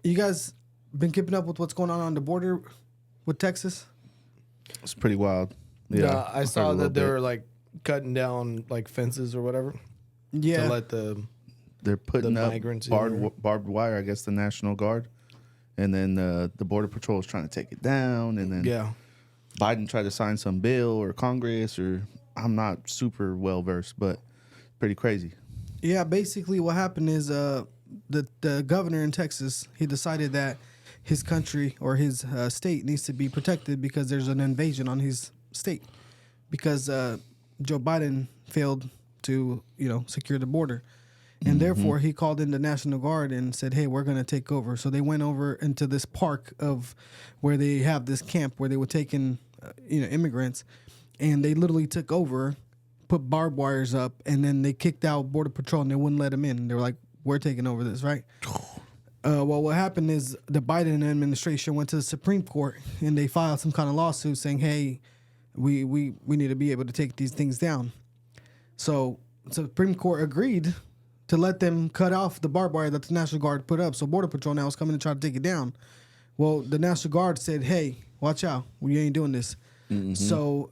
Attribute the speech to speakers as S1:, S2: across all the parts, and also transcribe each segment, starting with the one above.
S1: You guys been keeping up with what's going on the border with Texas?
S2: It's pretty wild. Yeah,
S3: No, I
S2: heard
S3: saw
S2: a little
S3: that they
S2: bit.
S3: were like cutting down like fences or whatever
S1: Yeah.
S3: to let the
S2: They're putting
S3: the
S2: up
S3: migrants in
S2: barbed,
S3: there.
S2: barbed wire, I guess, the National Guard. And then the Border Patrol is trying to take it down. And then
S3: yeah.
S2: Biden tried to sign some bill or Congress, or I'm not super well versed, but pretty crazy.
S1: Yeah, basically what happened is the governor in Texas, he decided that his country or his state needs to be protected because there's an invasion on his state because Joe Biden failed to, secure the border. And therefore he called in the National Guard and said, "Hey, we're going to take over." So they went over into this park of where they have this camp where they were taking immigrants, and they literally took over, put barbed wires up, and then they kicked out Border Patrol and they wouldn't let them in. They were like, "We're taking over this," right? Well, what happened is the Biden administration went to the Supreme Court and they filed some kind of lawsuit saying, "Hey, we need to be able to take these things down." So Supreme Court agreed to let them cut off the barbed wire that the National Guard put up. So Border Patrol now is coming to try to take it down. Well, the National Guard said, "Hey, watch out. We ain't doing this." So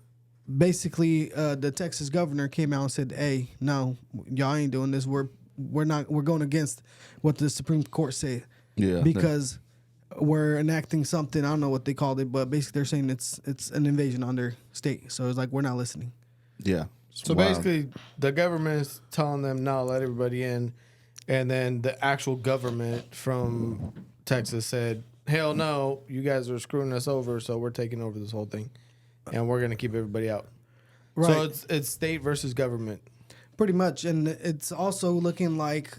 S1: basically, the Texas governor came out and said, "Hey, no, y'all ain't doing this. We're going against what the Supreme Court said."
S2: Yeah.
S1: Because we're enacting something. I don't know what they called it, but basically they're saying it's an invasion on their state. So it's like we're not listening.
S2: Yeah. It's
S3: So
S2: wild.
S3: basically, the government's telling them no, let everybody in, and then the actual government from Texas said, "Hell no, you guys are screwing us over, so we're taking over this whole thing, and we're gonna keep everybody out."
S1: Right.
S3: So it's state versus government.
S1: Pretty much, and it's also looking like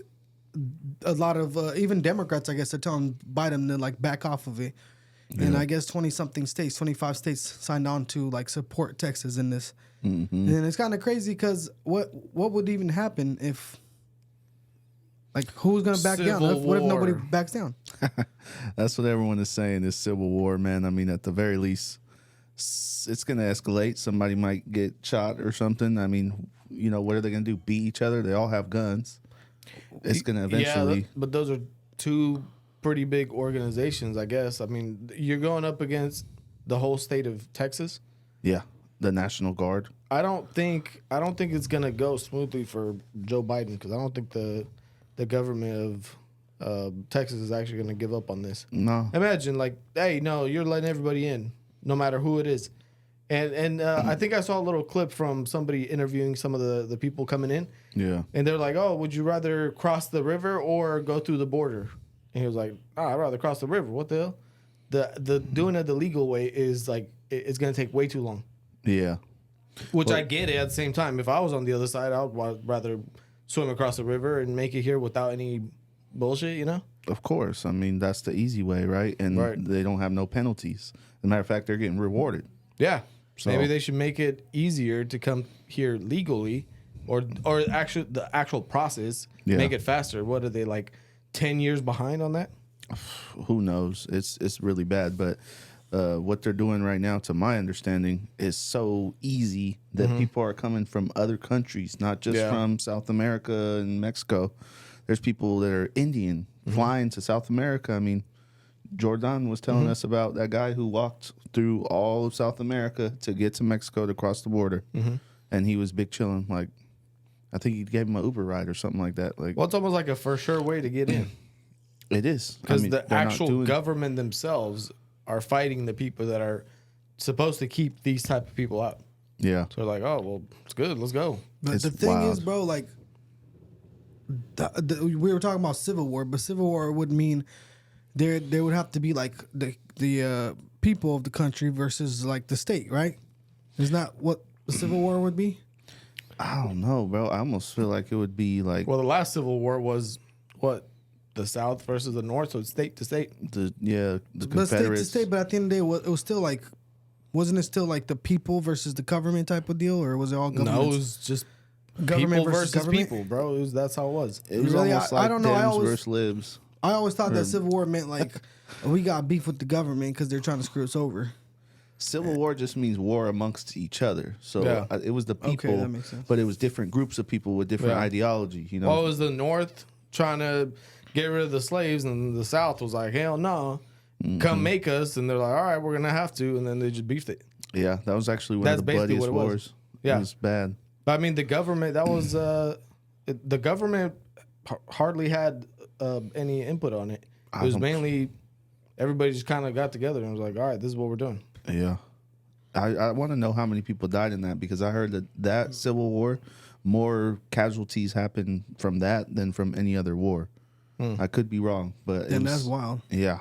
S1: a lot of even Democrats, I guess, are telling Biden to like back off of it. And I guess 20-something states, 25 states signed on to like support Texas in this. And it's kind of crazy because what would even happen if, like, who's gonna back down?
S3: Civil
S1: What if nobody
S3: war.
S1: backs down?
S2: That's what everyone is saying, is civil war, man. I mean, at the very least, it's going to escalate. Somebody might get shot or something. I mean, what are they going to do? Beat each other? They all have guns. It's going to eventually.
S3: Yeah, but those are two pretty big organizations, I guess. I mean, you're going up against the whole state of Texas.
S2: Yeah, the National Guard.
S3: I don't think it's gonna go smoothly for Joe Biden because I don't think the government of Texas is actually gonna give up on this.
S2: No.
S3: Imagine like, hey, no, you're letting everybody in, no matter who it is. And I think I saw a little clip from somebody interviewing some of the people coming in,
S2: Yeah.
S3: and they're like, "Oh, would you rather cross the river or go through the border?" And he was like, "I'd rather cross the river. What the hell? The doing it the legal way is like it's gonna take way too long."
S2: Yeah.
S3: Which I get it at the same time. If I was on the other side, I would rather swim across the river and make it here without any bullshit,
S2: Of course. I mean, that's the easy way, right? And
S3: Right.
S2: they don't have no penalties. As a matter of fact, they're getting rewarded.
S3: Yeah.
S2: So-
S3: Maybe they should make it easier to come here legally or actually the actual process,
S2: Yeah.
S3: make it faster. What are they, like 10 years behind on that?
S2: Who knows? It's really bad. But what they're doing right now, to my understanding, is so easy that people are coming from other countries, not just
S3: Yeah.
S2: from South America and Mexico. There's people that are Indian flying to South America. I mean, Jordan was telling us about that guy who walked through all of South America to get to Mexico to cross the border. And he was big chilling. Like, I think he gave him an Uber ride or something like that. Like,
S3: Well, it's almost like a for sure way to get in
S2: it is.
S3: because
S2: I mean,
S3: the
S2: they're not
S3: actual
S2: doing-
S3: government themselves are fighting the people that are supposed to keep these type of people out.
S2: Yeah.
S3: So they're like, oh, well, it's good. Let's go.
S1: But
S2: It's
S1: the thing is,
S2: wild.
S1: bro, like, we were talking about civil war, but civil war would mean there would have to be like the people of the country versus like the state, right? Isn't that what the civil war would be?
S2: I don't know, bro. I almost feel like it would be like
S3: Well, the last Civil War was what? The South versus the North, so it's state to state.
S2: the
S1: But state to
S2: Confederates.
S1: state, but at the end of the day, it was still like, wasn't it still like the people versus the government type of deal, or was it all government?
S3: No, it was just
S1: Government
S3: people
S1: versus
S3: versus
S1: government?
S3: people, bro. That's how it was.
S2: It was
S1: Really?
S2: almost
S1: I
S2: like
S1: don't know. I
S2: Dems
S1: always-
S2: versus Libs.
S1: I always thought that civil war meant like we got beef with the government because they're trying to screw us over.
S2: Civil war just means war amongst each other. So
S3: Yeah.
S2: it was the people,
S1: that makes sense.
S2: but it was different groups of people with different
S3: Yeah.
S2: ideology. You know,
S3: What was the North trying to get rid of the slaves, and the South was like, hell no, come make us, and they're like, all right, we're gonna have to, and then they just beefed it.
S2: Yeah, that was actually one
S3: That's
S2: of the
S3: basically
S2: bloodiest
S3: what it was.
S2: wars.
S3: Yeah.
S2: It was bad.
S3: But I mean, the government that was the government hardly had any input on it. It was mainly everybody just kind of got together and was like, all right, this is what we're doing.
S2: Yeah. I want to know how many people died in that, because I heard that Civil War, more casualties happened from that than from any other war. I could be wrong, but
S1: And that's wild.
S2: Yeah.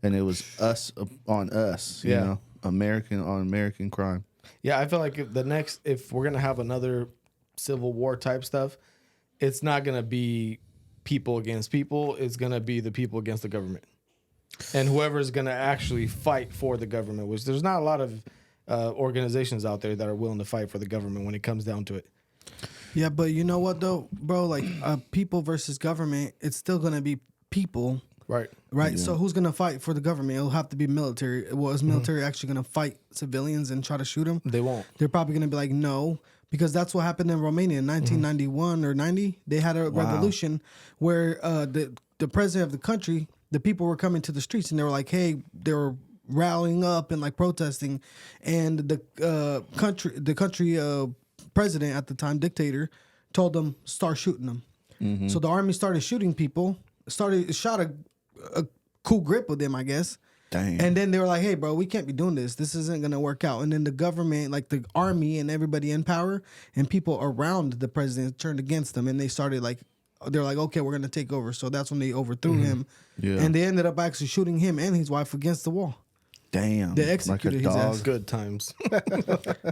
S2: And it was us on us, you
S3: Yeah.
S2: know, American on American crime.
S3: Yeah, I feel like if we're gonna have another Civil War type stuff, it's not gonna be people against people. It's gonna be the people against the government, and whoever's gonna actually fight for the government. Which there's not a lot of organizations out there that are willing to fight for the government when it comes down to it.
S1: Yeah, but you know what though, bro? Like people versus government, it's still gonna be people,
S3: Right.
S1: right? So who's gonna fight for the government? It'll have to be military. Well, is military actually gonna fight civilians and try to shoot them?
S3: They won't.
S1: They're probably gonna be like, no, because that's what happened in Romania in 1991 or 90. They had a revolution where the president of the country, the people were coming to the streets and they were like, hey, they were rallying up and like protesting, and the country president at the time, dictator, told them start shooting them. So the army started shooting people, shot a cool grip with them, I guess.
S2: Dang.
S1: And then they were like, hey, bro, we can't be doing this. This isn't going to work out. And then the government, like the army and everybody in power and people around the president turned against them. And they started like, they're like, okay, we're going to take over. So that's when they overthrew him.
S2: Yeah.
S1: And they ended up actually shooting him and his wife against the wall.
S2: Damn.
S1: They executed his ass.
S3: Good times.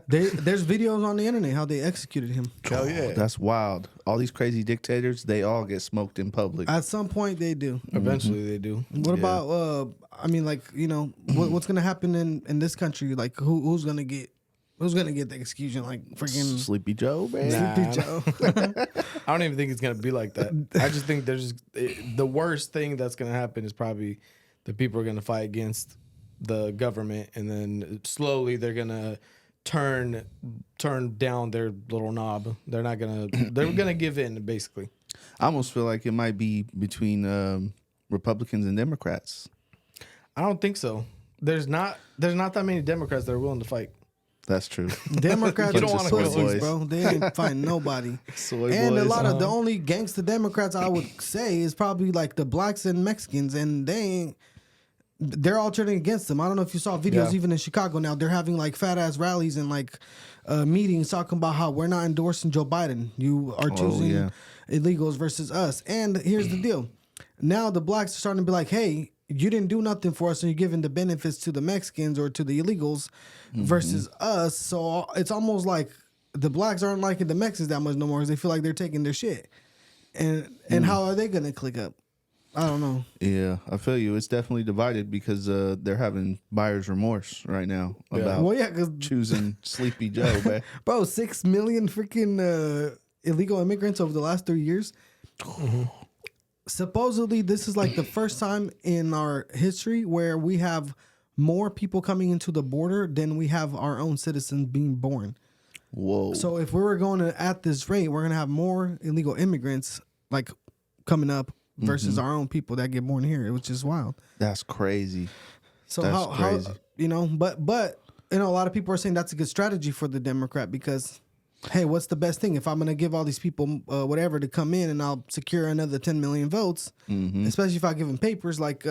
S1: There's videos on the internet how they executed him.
S3: Hell yeah.
S2: That's wild. All these crazy dictators, they all get smoked in public.
S1: At some point, they do.
S3: Eventually they do.
S1: What about, I mean, like, you know, what's going to happen in this country? Like, who's going to get the execution? Like, freaking
S2: Sleepy Joe, man.
S3: Nah.
S1: Sleepy Joe.
S3: I don't even think it's gonna be like that. I just think the worst thing that's gonna happen is probably the people are gonna fight against the government, and then slowly they're gonna turn down their little knob. They're gonna give in, basically.
S2: I almost feel like it might be between Republicans and Democrats.
S3: I don't think so. There's not that many Democrats that are willing to fight.
S2: That's true.
S1: Democrats
S3: You
S1: are
S3: don't wanna go
S1: pussies,
S2: boys.
S1: bro. They ain't fighting nobody.
S2: Soy
S1: And a
S2: boys.
S1: lot of the only gangster Democrats I would say is probably like the blacks and Mexicans, and they're all turning against them. I don't know if you saw videos even in Chicago now. They're having like fat ass rallies and like meetings talking about how we're not endorsing Joe Biden. You are choosing illegals versus us. And here's the deal. Now the blacks are starting to be like, hey, you didn't do nothing for us, and you're giving the benefits to the Mexicans or to the illegals versus us. So it's almost like the blacks aren't liking the Mexicans that much no more because they feel like they're taking their shit. And how are they gonna click up? I don't know.
S2: Yeah, I feel you. It's definitely divided because they're having buyer's remorse right now about
S1: Well, yeah, because
S2: choosing Sleepy Joe, man.
S1: bro, 6 million freaking illegal immigrants over the last 3 years. Supposedly, this is like the first time in our history where we have more people coming into the border than we have our own citizens being born.
S2: Whoa.
S1: So if we were going to at this rate, we're gonna have more illegal immigrants like coming up versus our own people that get born here, which is wild.
S2: That's crazy.
S1: So
S2: That's
S1: how
S2: crazy.
S1: you know, but you know, a lot of people are saying that's a good strategy for the Democrat because, hey, what's the best thing if I'm going to give all these people whatever to come in and I'll secure another 10 million votes, especially if I give them papers like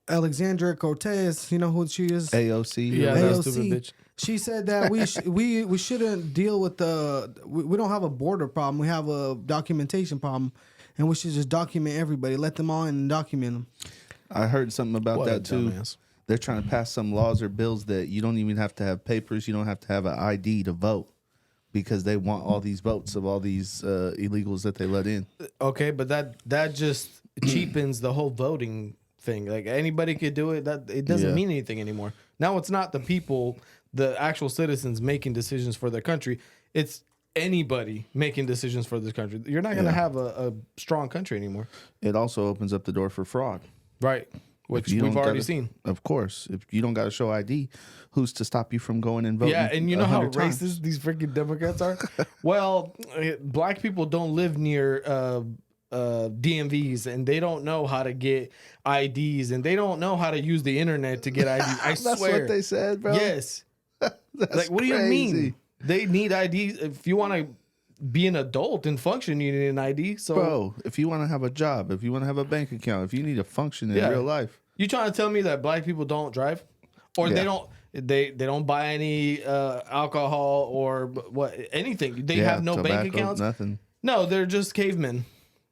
S1: Alexandria Cortez, you know who she is?
S2: AOC.
S3: Yeah,
S1: AOC.
S3: that stupid bitch.
S1: She said that we shouldn't deal with we don't have a border problem. We have a documentation problem, and we should just document everybody, let them all in and document them.
S2: I heard something about
S3: What a
S2: that too.
S3: dumbass.
S2: They're trying to pass some laws or bills that you don't even have to have papers. You don't have to have an ID to vote because they want all these votes of all these illegals that they let in.
S3: Okay, but that just cheapens the whole voting thing. Like anybody could do it. That it doesn't
S2: Yeah.
S3: mean anything anymore. Now it's not the people, the actual citizens making decisions for their country. It's anybody making decisions for this country. You're not going to have a strong country anymore.
S2: It also opens up the door for fraud.
S3: Right. Which
S2: You
S3: we've
S2: don't
S3: already
S2: gotta-
S3: seen.
S2: Of course, if you don't got to show ID, who's to stop you from going and voting?
S3: Yeah, and you know how
S2: 100 times?
S3: racist these freaking Democrats are? Well, black people don't live near DMVs, and they don't know how to get IDs, and they don't know how to use the internet to get IDs. I
S2: That's
S3: swear.
S2: what they said, bro.
S3: Yes.
S2: That's
S3: Like, what do you
S2: crazy.
S3: mean? They need IDs. If you want to be an adult and function, you need an ID. So,
S2: Bro, if you want to have a job, if you want to have a bank account, if you need to function in
S3: Yeah.
S2: real life,
S3: you trying to tell me that black people don't drive, or
S2: Yeah.
S3: they don't buy any alcohol or what anything? They have no bank
S2: tobacco,
S3: accounts.
S2: nothing.
S3: No, they're just cavemen.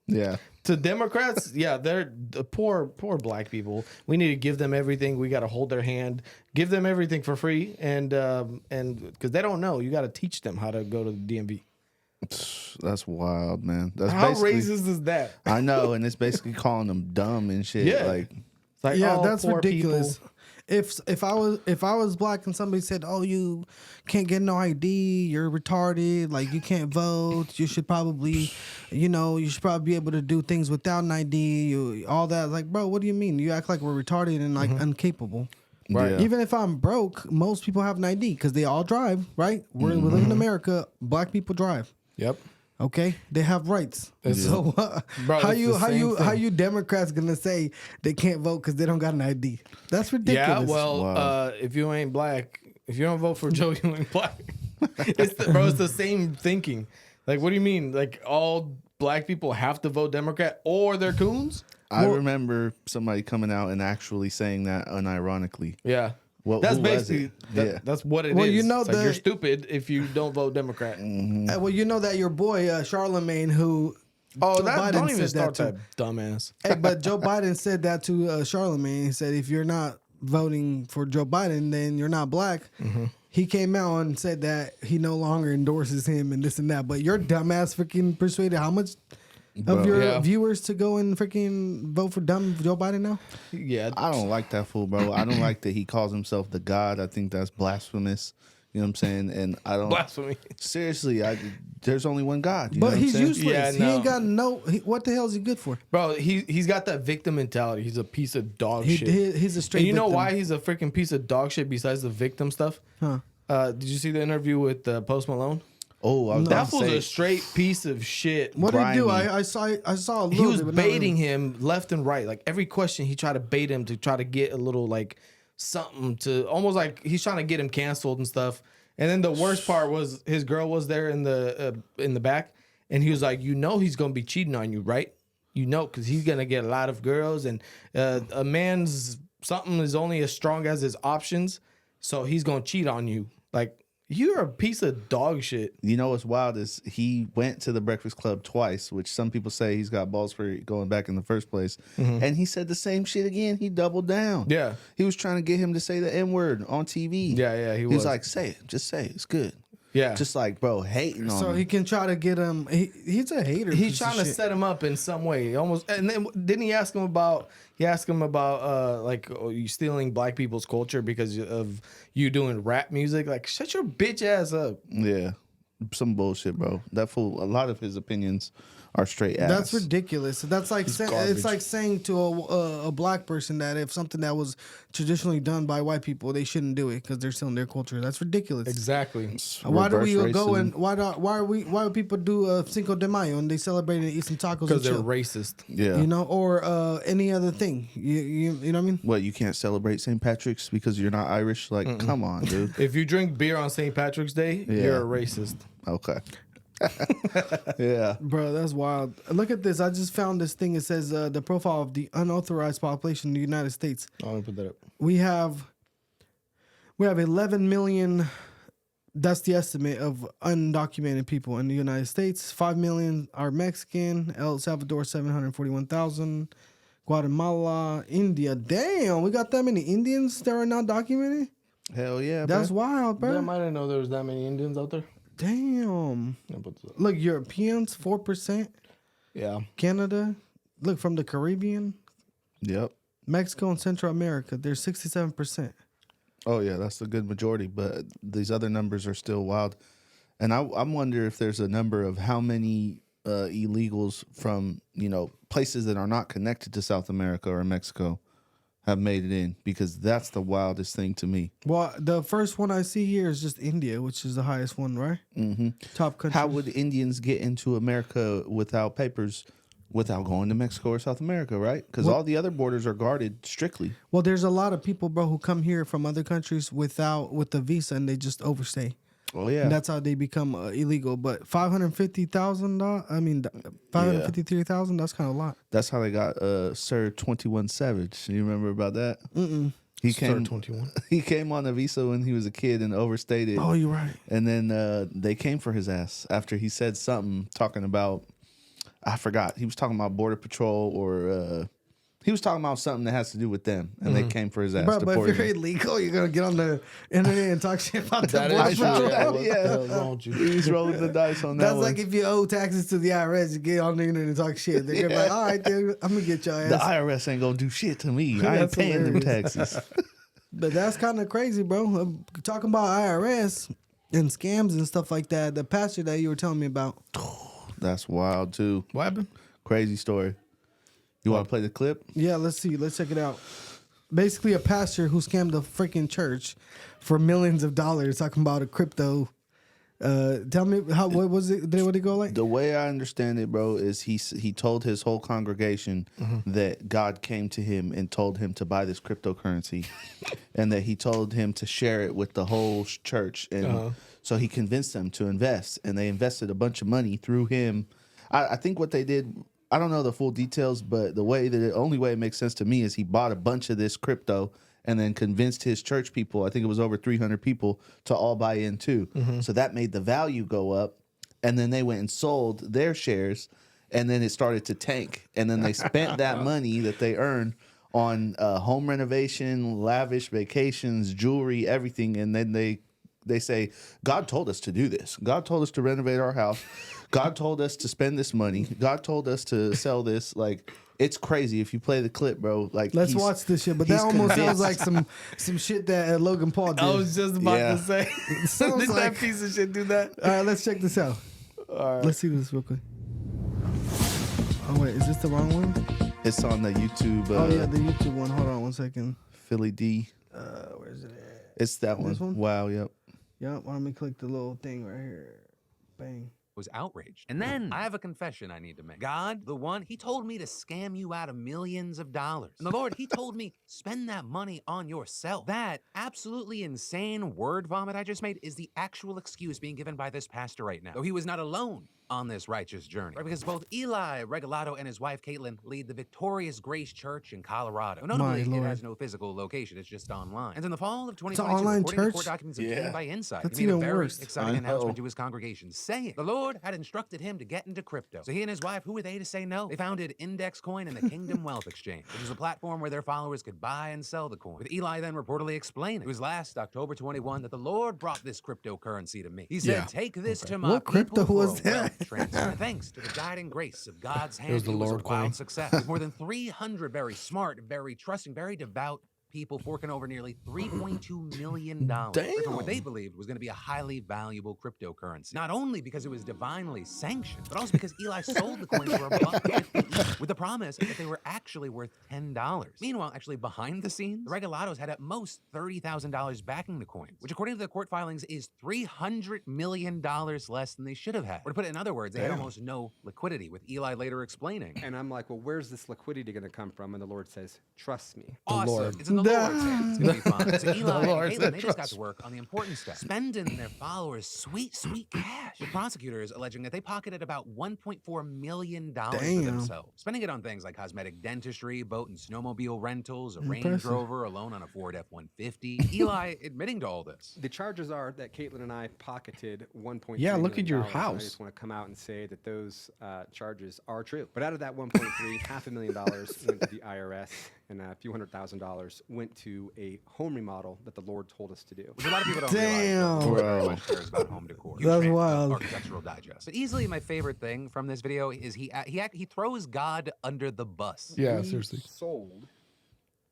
S2: Yeah.
S3: To Democrats, yeah, they're the poor black people. We need to give them everything. We got to hold their hand, give them everything for free, and because they don't know, you got to teach them how to go to the DMV.
S2: That's wild, man. That's
S3: How
S2: basically,
S3: racist is that?
S2: I know, and it's basically calling them dumb and shit.
S3: Yeah.
S2: Like,
S3: It's like,
S1: Yeah,
S3: oh,
S1: that's
S3: poor
S1: ridiculous.
S3: people.
S1: If I was black and somebody said, "Oh, you can't get no ID, you're retarded, like you can't vote, you should probably, you should probably be able to do things without an ID, all that." Like, bro, what do you mean? You act like we're retarded and like incapable.
S3: Right.
S2: Yeah.
S1: Even if I'm broke, most people have an ID because they all drive, right? We live in America. Black people drive.
S3: Yep.
S1: Okay, they have rights. So
S3: Bro,
S1: how
S3: it's
S1: you
S3: the
S1: how
S3: same
S1: you how
S3: thing.
S1: you Democrats gonna say they can't vote because they don't got an ID? That's
S3: Yeah,
S1: ridiculous.
S3: well,
S2: Wow.
S3: if you ain't black, if you don't vote for Joe, you ain't black. It's the same thinking. Like, what do you mean? Like, all black people have to vote Democrat or they're coons?
S2: I remember somebody coming out and actually saying that unironically.
S3: Yeah.
S2: Well,
S3: That's
S2: who was
S3: basically
S2: it?
S3: that,
S2: Yeah.
S3: that's what it is.
S1: Well, you know
S3: It's like,
S1: the-
S3: you're stupid if you don't vote Democrat.
S1: Well, you know that your boy Charlemagne, who
S3: Oh,
S1: Joe
S3: that
S1: Biden
S3: don't even
S1: said
S3: start
S1: that
S3: that dumbass.
S1: hey, but Joe Biden said that to Charlemagne. He said, if you're not voting for Joe Biden, then you're not black. He came out and said that he no longer endorses him and this and that. But your dumbass freaking persuaded how much
S2: Bro.
S1: of your
S3: Yeah.
S1: viewers to go and freaking vote for dumb Joe Biden now?
S3: Yeah.
S2: I don't like that fool, bro. I don't like that he calls himself the God. I think that's blasphemous. You know what I'm saying? And I don't
S3: Blasphemy.
S2: seriously. There's only one God. You
S1: But
S2: know what I'm
S1: he's
S2: saying?
S1: useless.
S3: Yeah,
S1: He ain't
S3: no.
S1: got no. What the hell is he good for?
S3: Bro, he's got that victim mentality. He's a piece of dog shit.
S1: He's a straight.
S3: And you know
S1: victim.
S3: why he's a freaking piece of dog shit besides the victim stuff?
S1: Huh.
S3: Did you see the interview with Post Malone?
S2: Oh, I was
S3: That
S2: about to
S3: fool's
S2: say,
S3: a straight piece of shit.
S1: What did he do?
S2: grimy.
S1: I saw a little
S3: He was
S1: bit, but not really.
S3: baiting him left and right. Like every question, he tried to bait him to try to get a little like something to almost like he's trying to get him canceled and stuff. And then the worst part was his girl was there in the back, and he was like, "You know, he's gonna be cheating on you, right? You know, because he's gonna get a lot of girls, and a man's something is only as strong as his options, so he's gonna cheat on you. Like you're a piece of dog shit."
S2: You know what's wild is he went to the Breakfast Club twice, which some people say he's got balls for going back in the first place. And he said the same shit again. He doubled down.
S3: Yeah.
S2: He was trying to get him to say the N word on TV.
S3: Yeah, he
S2: He was
S3: was.
S2: like, say it. Just say it. It's good.
S3: Yeah.
S2: Just like, bro, hating on
S1: So
S2: him.
S1: he can try to get him. He's a hater.
S3: He's
S1: piece
S3: trying
S1: of
S3: to
S1: shit.
S3: set him up in some way. Almost, and then didn't he ask him about? He asked him about like you stealing black people's culture because of you doing rap music. Like shut your bitch ass up.
S2: Yeah. Some bullshit, bro. That fool, a lot of his opinions are straight ass.
S1: That's ridiculous. That's like it's
S3: garbage.
S1: like saying to a black person that if something that was traditionally done by white people, they shouldn't do it because they're still in their culture. That's ridiculous.
S3: Exactly.
S1: Why do we
S2: Reverse
S1: go
S2: racism.
S1: and why do people do Cinco de Mayo and they celebrate and eat some tacos and
S3: Because they're
S1: chill?
S3: racist.
S2: Yeah.
S1: You know, or any other thing. You know what I mean?
S2: What, you can't celebrate St. Patrick's because you're not Irish? Like, come on, dude.
S3: If you drink beer on St. Patrick's Day,
S2: Yeah.
S3: you're a racist.
S2: Okay. Yeah.
S1: Bro, that's wild. Look at this. I just found this thing. It says the profile of the unauthorized population in the United States.
S3: I'm gonna put that up.
S1: We have 11 million. That's the estimate of undocumented people in the United States. 5 million are Mexican. El Salvador 741,000. Guatemala, India. Damn, we got that many Indians that are not documented.
S2: Hell yeah,
S1: That's
S2: bro.
S1: wild, bro.
S3: Damn, I didn't know there was that many Indians out there.
S1: Damn.
S3: I'll put this up.
S1: Look, Europeans 4%.
S3: Yeah.
S1: Canada. Look, from the Caribbean.
S2: Yep.
S1: Mexico and Central America, they're 67%.
S2: Oh yeah, that's the good majority, but these other numbers are still wild. And I wonder if there's a number of how many illegals from places that are not connected to South America or Mexico have made it in, because that's the wildest thing to me.
S1: Well, the first one I see here is just India, which is the highest one, right?
S2: Mm-hmm.
S1: Top country.
S2: How would Indians get into America without papers? without going to Mexico or South America, right? Because all the other borders are guarded strictly.
S1: Well, there's a lot of people, bro, who come here from other countries with the visa and they just overstay.
S2: Oh yeah,
S1: And that's how they become illegal. But $550,000, I mean, 553,000. That's kind of a lot.
S2: that's how they got Sir 21 Savage. You remember about that?
S1: Mm-mm.
S2: He
S3: Sir
S2: came
S3: 21.
S2: He came on a visa when he was a kid and overstayed it.
S1: Oh, you're right.
S2: And then they came for his ass after he said something talking about, I forgot. He was talking about Border Patrol or he was talking about something that has to do with them. And they came for his ass.
S1: Bro, but if
S2: deported
S1: you're
S2: him.
S1: illegal, you're gonna get on the internet and talk shit about the
S3: That
S1: border
S3: is
S2: I know
S3: true.
S1: patrol.
S2: that,
S3: What
S2: yeah.
S3: the hell's wrong with you?
S2: He's rolling the dice on that
S1: That's
S2: one.
S1: like if you owe taxes to the IRS, you get on the internet and talk shit. They're gonna be like, all right, dude, I'm gonna get your
S2: The
S1: ass.
S2: IRS ain't gonna do shit to me. I ain't
S1: That's
S2: paying them
S1: hilarious.
S2: taxes.
S1: But that's kind of crazy, bro. Talking about IRS and scams and stuff like that. The pastor that you were telling me about.
S2: That's wild too.
S3: What happened?
S2: Crazy story. You want to play the clip?
S1: Yeah, let's see. Let's check it out. Basically, a pastor who scammed a freaking church for millions of dollars talking about a crypto. Tell me, what was it? What did it go like?
S2: The way I understand it, bro, is he told his whole congregation that God came to him and told him to buy this cryptocurrency, and that he told him to share it with the whole church, and so he convinced them to invest, and they invested a bunch of money through him. I think what they did, I don't know the full details, but the only way it makes sense to me is he bought a bunch of this crypto and then convinced his church people, I think it was over 300 people, to all buy in too. So that made the value go up. And then they went and sold their shares, and then it started to tank. And then they spent that money that they earned on home renovation, lavish vacations, jewelry, everything. And then they say, God told us to do this. God told us to renovate our house. God told us to spend this money. God told us to sell this. Like, it's crazy. If you play the clip, bro, like
S1: Let's watch this shit. But that
S2: he's
S1: almost sounds
S2: convinced.
S1: like some shit that Logan Paul did.
S3: I was just about
S2: Yeah.
S3: to say.
S1: Sounds
S3: Did
S1: like-
S3: that piece of shit do that?
S1: All right, let's check this out.
S3: All right.
S1: Let's see this real quick. Oh wait, is this the wrong one?
S2: It's on the YouTube.
S1: Oh yeah, the YouTube one. Hold on one second.
S2: Philly D.
S1: Where is it at?
S2: It's that one.
S1: This one?
S2: Wow. Yep.
S1: Yep. Let me click the little thing right here. Bang.
S4: Was outraged. And then I have a confession I need to make. God, the one, he told me to scam you out of millions of dollars. And the Lord, he told me, spend that money on yourself. That absolutely insane word vomit I just made is the actual excuse being given by this pastor right now. Though he was not alone on this righteous journey. Right? Because both Eli Regalado and his wife Caitlin lead the Victorious Grace Church in Colorado. Notably,
S1: My
S4: it
S1: Lord.
S4: has no physical location, it's just online. And in the fall of
S1: an
S4: 2022,
S1: online
S4: according to
S1: church?
S4: court documents
S2: Yeah.
S4: obtained by Insight,
S1: That's
S4: he made a
S1: even
S4: very
S1: worse.
S4: exciting
S2: I
S4: announcement
S2: know.
S4: to his congregation, saying the Lord had instructed him to get into crypto. So he and his wife, who were they to say no? They founded Index Coin and the Kingdom Wealth Exchange, which is a platform where their followers could buy and sell the coin. With Eli then reportedly explaining, it was last October 21 that the Lord brought this cryptocurrency to me. He said,
S3: Yeah.
S4: take this to my
S1: What crypto
S4: people
S1: was
S4: for a
S1: that?
S4: wealth transfer. And thanks to the guiding grace of God's hand,
S3: was the Lord
S4: a wild
S3: coin.
S4: success. With more than 300 very smart, very trusting, very devout people forking over nearly $3.2 million for what they believed was going to be a highly valuable cryptocurrency. Not only because it was divinely sanctioned, but also because Eli sold the coins for $1.50 each, with the promise that they were actually worth $10. Meanwhile, actually behind the scenes, the Regalados had at most $30,000 backing the coins, which according to the court filings is $300 million less than they should have had. Or to put it in other words, they had almost no liquidity, with Eli later explaining.
S5: And I'm like, well, where's this liquidity going to come from? And the Lord says, trust me.
S4: Awesome.
S3: Lord.
S4: It's in the Lord's hands. It's gonna be fun. So Eli
S3: Lord
S4: and
S3: said
S4: Caitlin, they just got to work on the important stuff, spending their followers sweet, sweet cash. The prosecutors alleging that they pocketed about $1.4 million for
S1: Damn.
S4: themselves, spending it on things like cosmetic dentistry, boat and snowmobile rentals, a Range
S1: Impressive.
S4: Rover, a loan on a Ford F-150. Eli admitting to all this.
S5: The charges are that Caitlin and I pocketed $1.3
S3: Yeah, look at your
S5: million, and I
S3: house.
S5: just want to come out and say that those charges are true. But out of that 1.3, $500,000 went to the IRS, and a few $100,000 went to a home remodel that the Lord told us to do.
S4: Which a lot of people don't
S1: Damn.
S4: realize. That
S2: Bro.
S4: much cares about home decor.
S1: That's
S4: Huge fan of
S1: wild.
S4: Architectural Digest. But easily my favorite thing from this video is he throws God under the bus.
S3: Yeah,
S5: We
S3: seriously.
S5: sold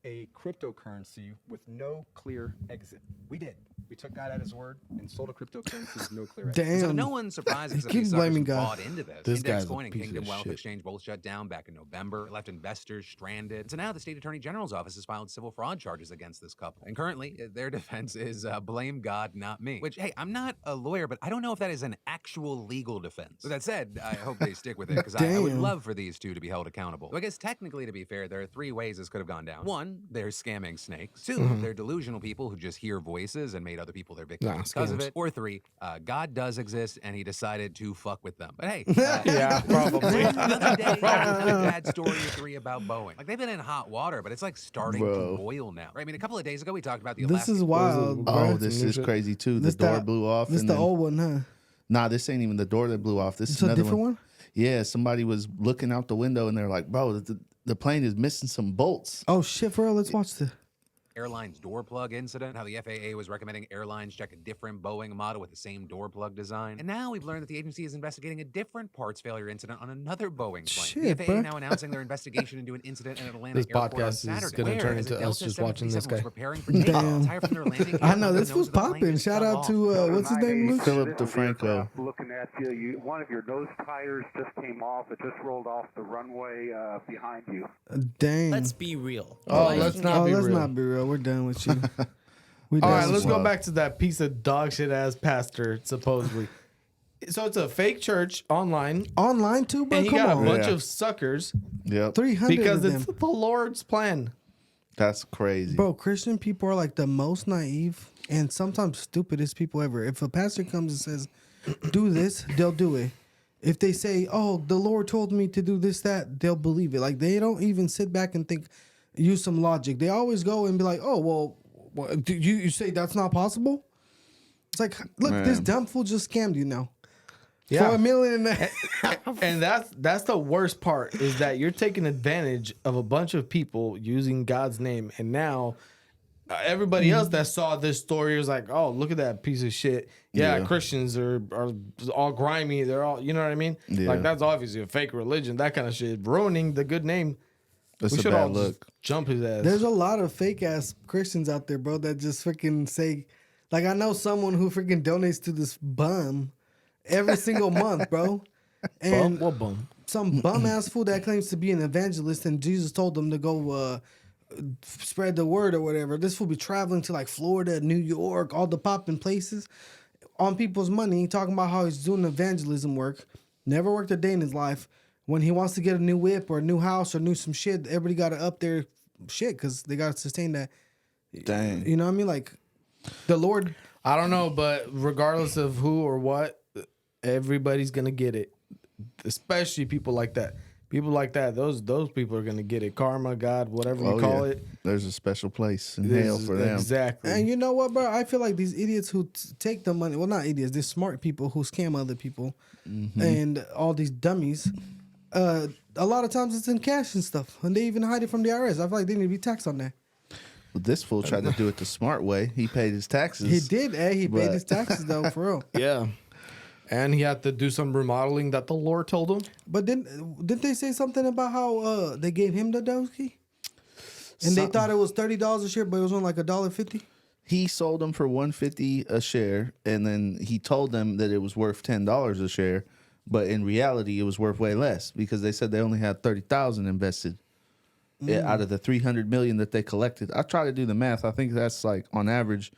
S5: a cryptocurrency with no clear exit. We did. We took God at his word and sold a cryptocurrency with no clear
S1: Damn.
S4: So no one's surprised because
S1: Keep
S4: these
S1: blaming
S4: suckers who
S1: God.
S4: bought into this.
S3: This
S4: Index
S3: guy's a
S4: Coin and
S3: piece of
S4: Kingdom Wealth
S3: shit.
S4: Exchange both shut down back in November, left investors stranded. So now the state attorney general's office has filed civil fraud charges against this couple. And currently, their defense is blame God, not me. Which, hey, I'm not a lawyer, but I don't know if that is an actual legal defense. With that said, I hope they stick with it because I would
S1: Damn.
S4: love for these two to be held accountable. So I guess technically, to be fair, there are three ways this could have gone down. One, they're scamming snakes. Two, they're delusional people who just hear voices and made other people their victims
S3: Nah,
S4: because of
S3: scams.
S4: it. Or three, God does exist and he decided to fuck with them. But hey,
S3: Yeah, probably.
S4: another day, another bad story or three about Boeing. Like they've been in hot water, but it's like starting
S2: Bro.
S4: to boil now. Right? I mean, a couple of days ago we talked about the
S1: This
S4: Alaska.
S1: is wild, bro.
S2: Oh, this
S3: new
S2: is
S3: shit.
S2: crazy too. The
S1: This
S2: door
S1: the-
S2: blew off.
S1: This
S2: and
S1: the
S2: then-
S1: old one, huh?
S2: Nah, this ain't even the door that blew off. This
S1: It's
S2: is
S1: a
S2: another
S1: different one.
S2: Yeah, somebody was looking out the window and they're like, bro, the plane is missing some bolts.
S1: Oh shit, for real. Let's watch the.
S4: Airlines door plug incident, how the FAA was recommending airlines check a different Boeing model with the same door plug design. And now we've learned that the agency is investigating a different parts failure incident on another Boeing plane.
S1: Shit,
S4: the FAA
S1: bruh.
S4: now announcing their investigation into an incident at Atlanta
S3: This
S4: Airport on
S3: podcast is
S4: Saturday.
S3: gonna
S4: where,
S3: turn
S4: as a
S3: into us
S4: Delta
S3: just watching this
S4: 737 was
S3: guy.
S4: preparing for takeoff,
S1: Damn.
S4: entire from their landing
S1: I
S4: gear
S1: know
S4: to the
S1: this
S4: nose
S1: was
S4: of the plane
S1: popping.
S4: just
S1: Shout
S4: fell
S1: out
S4: off.
S1: to what's his name, Luke?
S2: Philip DeFranco.
S6: Looking at you, one of your nose tires just came off. It just rolled off the runway behind you.
S1: Dang.
S7: Let's be real.
S3: Oh,
S7: Like,
S3: let's not be
S1: let's
S3: real.
S1: not be real. We're done with you. We
S3: All
S1: done
S3: right,
S1: with
S3: let's
S1: you.
S3: go back to that piece of dog shit ass pastor, supposedly. So it's a fake church online,
S1: Online too, bro.
S3: and you
S1: Come
S3: got a
S1: on.
S3: bunch
S2: Yeah.
S3: of suckers
S1: 300
S3: because
S1: of
S3: it's
S1: them.
S3: the Lord's plan.
S2: That's crazy.
S1: Bro, Christian people are like the most naive and sometimes stupidest people ever. If a pastor comes and says, do this, they'll do it. If they say, oh, the Lord told me to do this, that, they'll believe it. Like, they don't even sit back and think, use some logic. They always go and be like, oh, well, do you say that's not possible? It's like, look, this
S2: Man.
S1: dumb fool just scammed you now.
S3: Yeah.
S1: For $1 million.
S3: And that's the worst part is that you're taking advantage of a bunch of people using God's name, and now everybody else that saw this story was like, "Oh, look at that piece of shit." Yeah,
S2: Yeah.
S3: Christians are all grimy. They're all, you know what I mean?
S2: Yeah.
S3: Like that's obviously a fake religion. That kind of shit, ruining the good name.
S2: That's
S3: We
S2: a
S3: should all
S2: bad
S3: just
S2: look.
S3: jump his ass.
S1: There's a lot of fake ass Christians out there, bro, that just freaking say, like, I know someone who freaking donates to this bum every single month, bro. And
S3: What bum?
S1: some bum ass fool that claims to be an evangelist, and Jesus told them to go spread the word or whatever. This fool be traveling to like Florida, New York, all the popping places on people's money, talking about how he's doing evangelism work. Never worked a day in his life. When he wants to get a new whip or a new house or new some shit, everybody got to up their shit because they got to sustain that.
S2: Dang.
S1: You know what I mean? Like the Lord.
S3: I don't know, but regardless of who or what, everybody's gonna get it. Especially people like that. People like that, those people are gonna get it. Karma, God, whatever you call it.
S2: There's a special place in
S3: This
S2: hell
S3: is-
S2: for them.
S3: Exactly.
S1: And you know what, bro? I feel like these idiots who take the money, well, not idiots, they're smart people who scam other people and all these dummies. A lot of times it's in cash and stuff, and they even hide it from the IRS. I feel like they need to be taxed on that.
S2: But this fool tried to do it the smart way. He paid his taxes.
S1: He did, He paid
S2: But-
S1: his taxes, though, for real.
S3: Yeah. And he had to do some remodeling that the Lord told him.
S1: But didn't they say something about how they gave him the donkey? And they thought it was $30 a share, but it was on like $1.50?
S2: He sold them for $150 a share, and then he told them that it was worth $10 a share. But in reality, it was worth way less because they said they only had $30,000 invested out of the $300 million that they collected. I tried to do the math. I think that's like on average,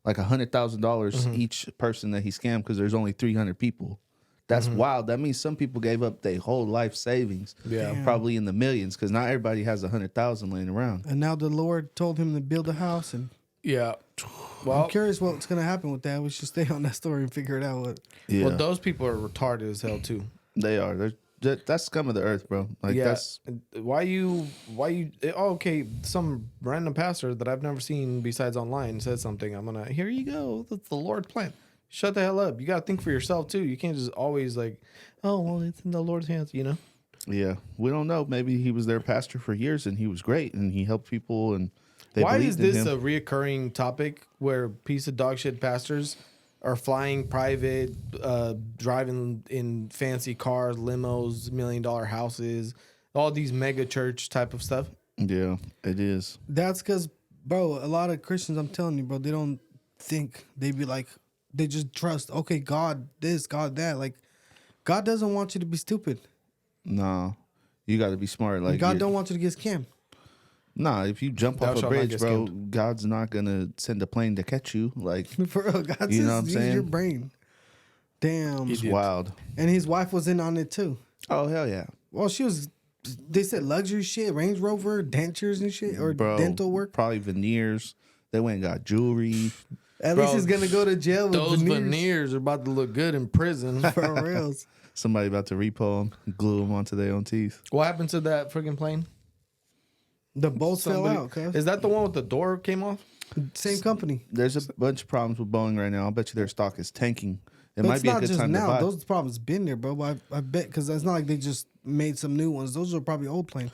S2: like $100,000 each person that he scammed because there's only 300 people. That's wild. That means some people gave up their whole life savings.
S3: Yeah. Damn.
S2: Probably in the millions because not everybody has 100,000 laying around.
S1: And now the Lord told him to build a house. And
S3: Yeah.
S1: I'm
S3: Well,
S1: curious what's going to happen with that. We should stay on that story and figure it out. What.
S2: Yeah,
S3: well, those people are retarded as hell too.
S2: they are. That's scum of the earth, bro. Like
S3: Yeah.
S2: that's
S3: Why you okay, some random pastor that I've never seen besides online said something. I'm gonna, here you go. That's the Lord's plan. Shut the hell up. You gotta think for yourself too. You can't just always like, oh well, it's in the Lord's hands, you know?
S2: yeah. We don't know. Maybe he was their pastor for years and he was great and he helped people and they
S3: Why
S2: believed
S3: is this
S2: in
S3: a
S2: him.
S3: reoccurring topic where piece of dog shit pastors are flying private, driving in fancy cars, limos, $1 million houses, all these mega church type of stuff?
S2: Yeah, it is.
S1: That's because, bro, a lot of Christians, I'm telling you, bro, they don't think they'd be like, they just trust, okay, God this, God that. Like, God doesn't want you to be stupid.
S2: No, you got to be smart. Like
S1: God don't want you to get scammed.
S2: Nah, if you jump
S3: Thou
S2: off a
S3: shalt not
S2: bridge,
S3: get
S2: bro, God's not gonna send a plane to catch you. Like,
S1: For real, God
S2: You know what I'm
S1: says use your
S2: saying?
S1: brain. Damn.
S2: it's wild.
S1: And his wife was in on it too.
S2: Oh hell yeah,
S1: Well, she was. They said luxury shit, Range Rover, dentures and shit, or
S2: bro.
S1: dental work.
S2: Probably veneers. They went and got jewelry.
S1: At
S3: Bro,
S1: least he's gonna go to jail with
S3: Those
S1: veneers.
S3: veneers are about to look good in prison.
S1: For reals.
S2: Somebody about to repo them, glue them onto their own teeth.
S3: What happened to that freaking plane?
S1: The bolts fell
S3: Somebody-
S1: out. Cuz.
S3: Is that the one with the door came off?
S1: Same company.
S2: There's a bunch of problems with Boeing right now. I'll bet you their stock is tanking. It
S1: But
S2: might
S1: it's
S2: be a
S1: not
S2: good
S1: just
S2: time to
S1: now.
S2: buy.
S1: Those problems been there, bro. I bet because it's not like they just made some new ones. Those are probably old planes.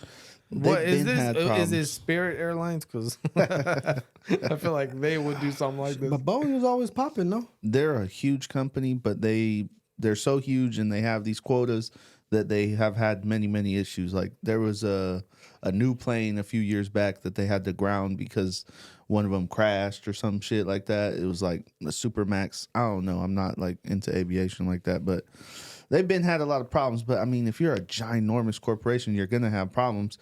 S3: What
S2: They've
S3: is
S2: been
S3: this?
S2: had
S3: Is
S2: problems.
S3: it Spirit Airlines? Because I feel like they would do something like this.
S1: But Boeing was always popping, no?
S2: They're a huge company, but they're so huge and they have these quotas that they have had many issues. Like there was a new plane a few years back that they had to ground because one of them crashed or some shit like that. It was like a Supermax. I don't know. I'm not like into aviation like that, but they've had a lot of problems. But I mean, if you're a ginormous corporation, you're gonna have problems.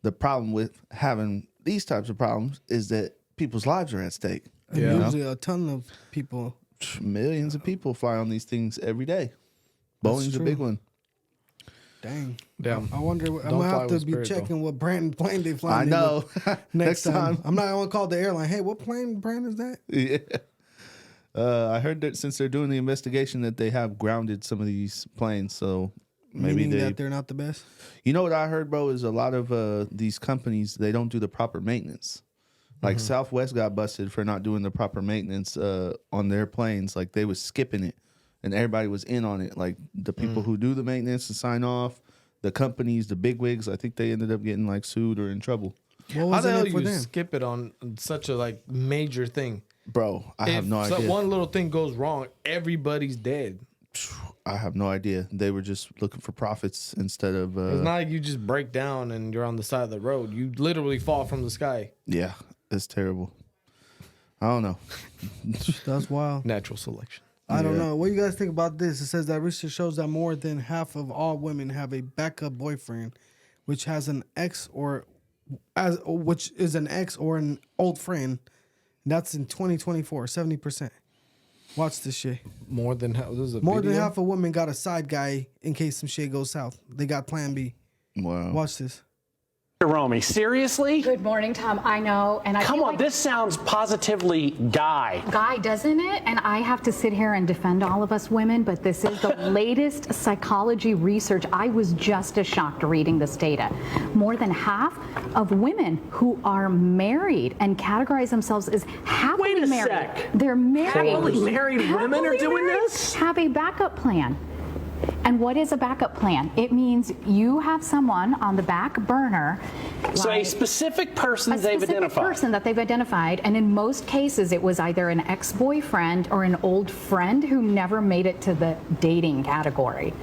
S2: The problem with having these types of problems is that people's lives are at stake.
S1: And
S3: Yeah.
S1: usually a ton of people.
S2: Millions of people fly on these things every day. Boeing's a
S1: true.
S2: big one.
S1: Dang.
S3: Damn.
S1: I wonder. I'm
S3: Don't
S1: gonna
S3: fly
S1: have to
S3: with
S1: be
S3: Spirit,
S1: checking what brand plane they fly.
S2: I know.
S1: Next time. I'm not gonna call the airline. Hey, what plane brand is that?
S2: Yeah. I heard that since they're doing the investigation that they have grounded some of these planes, so maybe
S1: Meaning
S2: they.
S1: that they're not the best.
S2: You know what I heard, bro? Is a lot of these companies they don't do the proper maintenance. Like Southwest got busted for not doing the proper maintenance on their planes. Like they was skipping it, and everybody was in on it. Like the people who do the maintenance and sign off, the companies, the bigwigs. I think they ended up getting like sued or in trouble.
S1: What
S3: How
S1: was
S3: the
S1: in
S3: hell
S1: it for
S3: you
S1: them?
S3: skip it on such a like major thing?
S2: Bro, I have no idea.
S3: One little thing goes wrong, everybody's dead.
S2: I have no idea. They were just looking for profits instead of.
S3: It's not like you just break down and you're on the side of the road. You literally fall from the sky.
S2: Yeah, it's terrible. I don't know.
S1: That's wild.
S3: Natural selection.
S1: I don't
S2: Yeah.
S1: know. What do you guys think about this? It says that research shows that more than half of all women have a backup boyfriend, which has an ex or which is an ex or an old friend. That's in 2024, 70%. Watch this shit.
S3: More than half. This is a
S1: More than
S3: video?
S1: half of women got a side guy in case some shit goes south. They got plan B.
S2: Wow.
S1: Watch this.
S7: Romy, seriously?
S8: Good morning, Tom. I know, and I
S7: Come
S8: feel
S7: on,
S8: like
S7: this sounds positively guy.
S8: guy, doesn't it? And I have to sit here and defend all of us women, but this is the latest psychology research. I was just as shocked reading this data. More than half of women who are married and categorize themselves as happily
S7: Wait a
S8: married.
S7: sec.
S8: They're married.
S7: Happily married women are
S8: Happily
S7: doing
S8: married
S7: this?
S8: Have a backup plan. And what is a backup plan? It means you have someone on the back burner.
S7: So a
S8: like-
S7: specific person
S8: a
S7: they've
S8: specific
S7: identified.
S8: person that they've identified, and in most cases it was either an ex-boyfriend or an old friend who never made it to the dating category.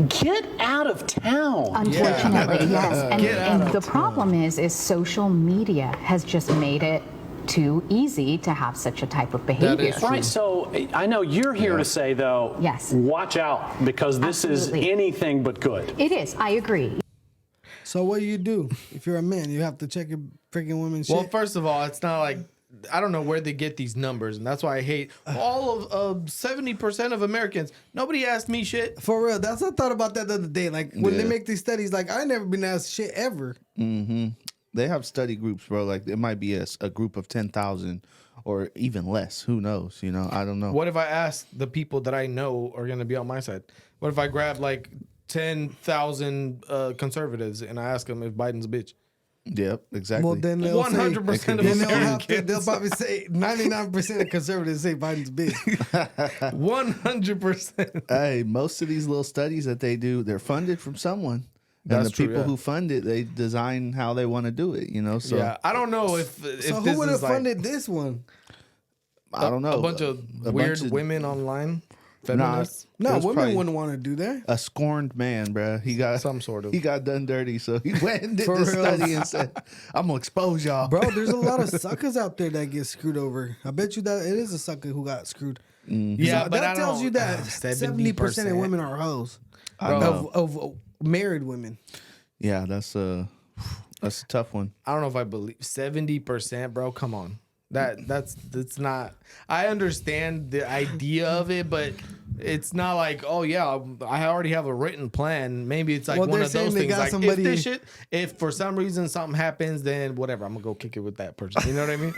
S7: Get out of town.
S8: Unfortunately, yes.
S3: Get out
S8: And
S3: of
S8: the problem is social media has just made it too easy to have such a type of behavior.
S3: is true.
S7: Right, so I know you're here to say, though,
S8: Yes.
S7: watch out, because this
S8: Absolutely.
S7: is anything but good.
S8: It is. I agree.
S1: So what do you do if you're a man? You have to check your freaking women's
S3: Well,
S1: shit.
S3: first of all, it's not like I don't know where they get these numbers, and that's why I hate all of 70% of Americans. Nobody asked me shit.
S1: For real, I thought about that the other day. Like when they
S2: Yeah.
S1: make these studies, like I never been asked shit ever.
S2: They have study groups, bro. Like it might be a group of 10,000 or even less. Who knows? You know, I don't know.
S3: What if I ask the people that I know are going to be on my side? What if I grab like 10,000 conservatives and I ask them if Biden's a bitch?
S2: Yep, exactly.
S1: Well, then they'll
S3: 100% of
S1: Then they'll
S3: Americans.
S1: probably say 99% of conservatives say Biden's bitch.
S3: 100%.
S2: Hey, most of these little studies that they do, they're funded from someone.
S3: That's
S2: and the
S3: true,
S2: people
S3: yeah.
S2: who fund it, they design how they want to do it, you know? So
S3: Yeah, I don't know if
S1: So
S3: this
S1: who would have
S3: is like
S1: funded this one?
S2: I don't know.
S3: a bunch of weird women online. Feminists?
S1: No,
S2: it was
S1: women
S2: probably
S1: wouldn't want to do that.
S2: a scorned man, bruh. He got
S3: Some sort of.
S2: He got done dirty, so he went and did
S1: For
S2: the
S1: real.
S2: study and said, "I'm gonna expose y'all."
S1: Bro, there's a lot of suckers out there that get screwed over. I bet you that it is a sucker who got screwed.
S3: Yeah,
S1: So
S3: but
S1: that
S3: I
S1: tells you
S3: don't-
S1: that 70% of women are hoes. Of married women.
S2: Yeah, that's a tough one.
S3: I don't know if I believe 70%, bro. Come on. That's not. I understand the idea of it, but it's not like, oh yeah, I already have a written plan. Maybe it's like
S1: Well,
S3: one
S1: they're
S3: of
S1: saying
S3: those
S1: they
S3: things.
S1: got
S3: Like
S1: somebody-
S3: if for some reason something happens, then whatever, I'm gonna go kick it with that person. You know what I mean?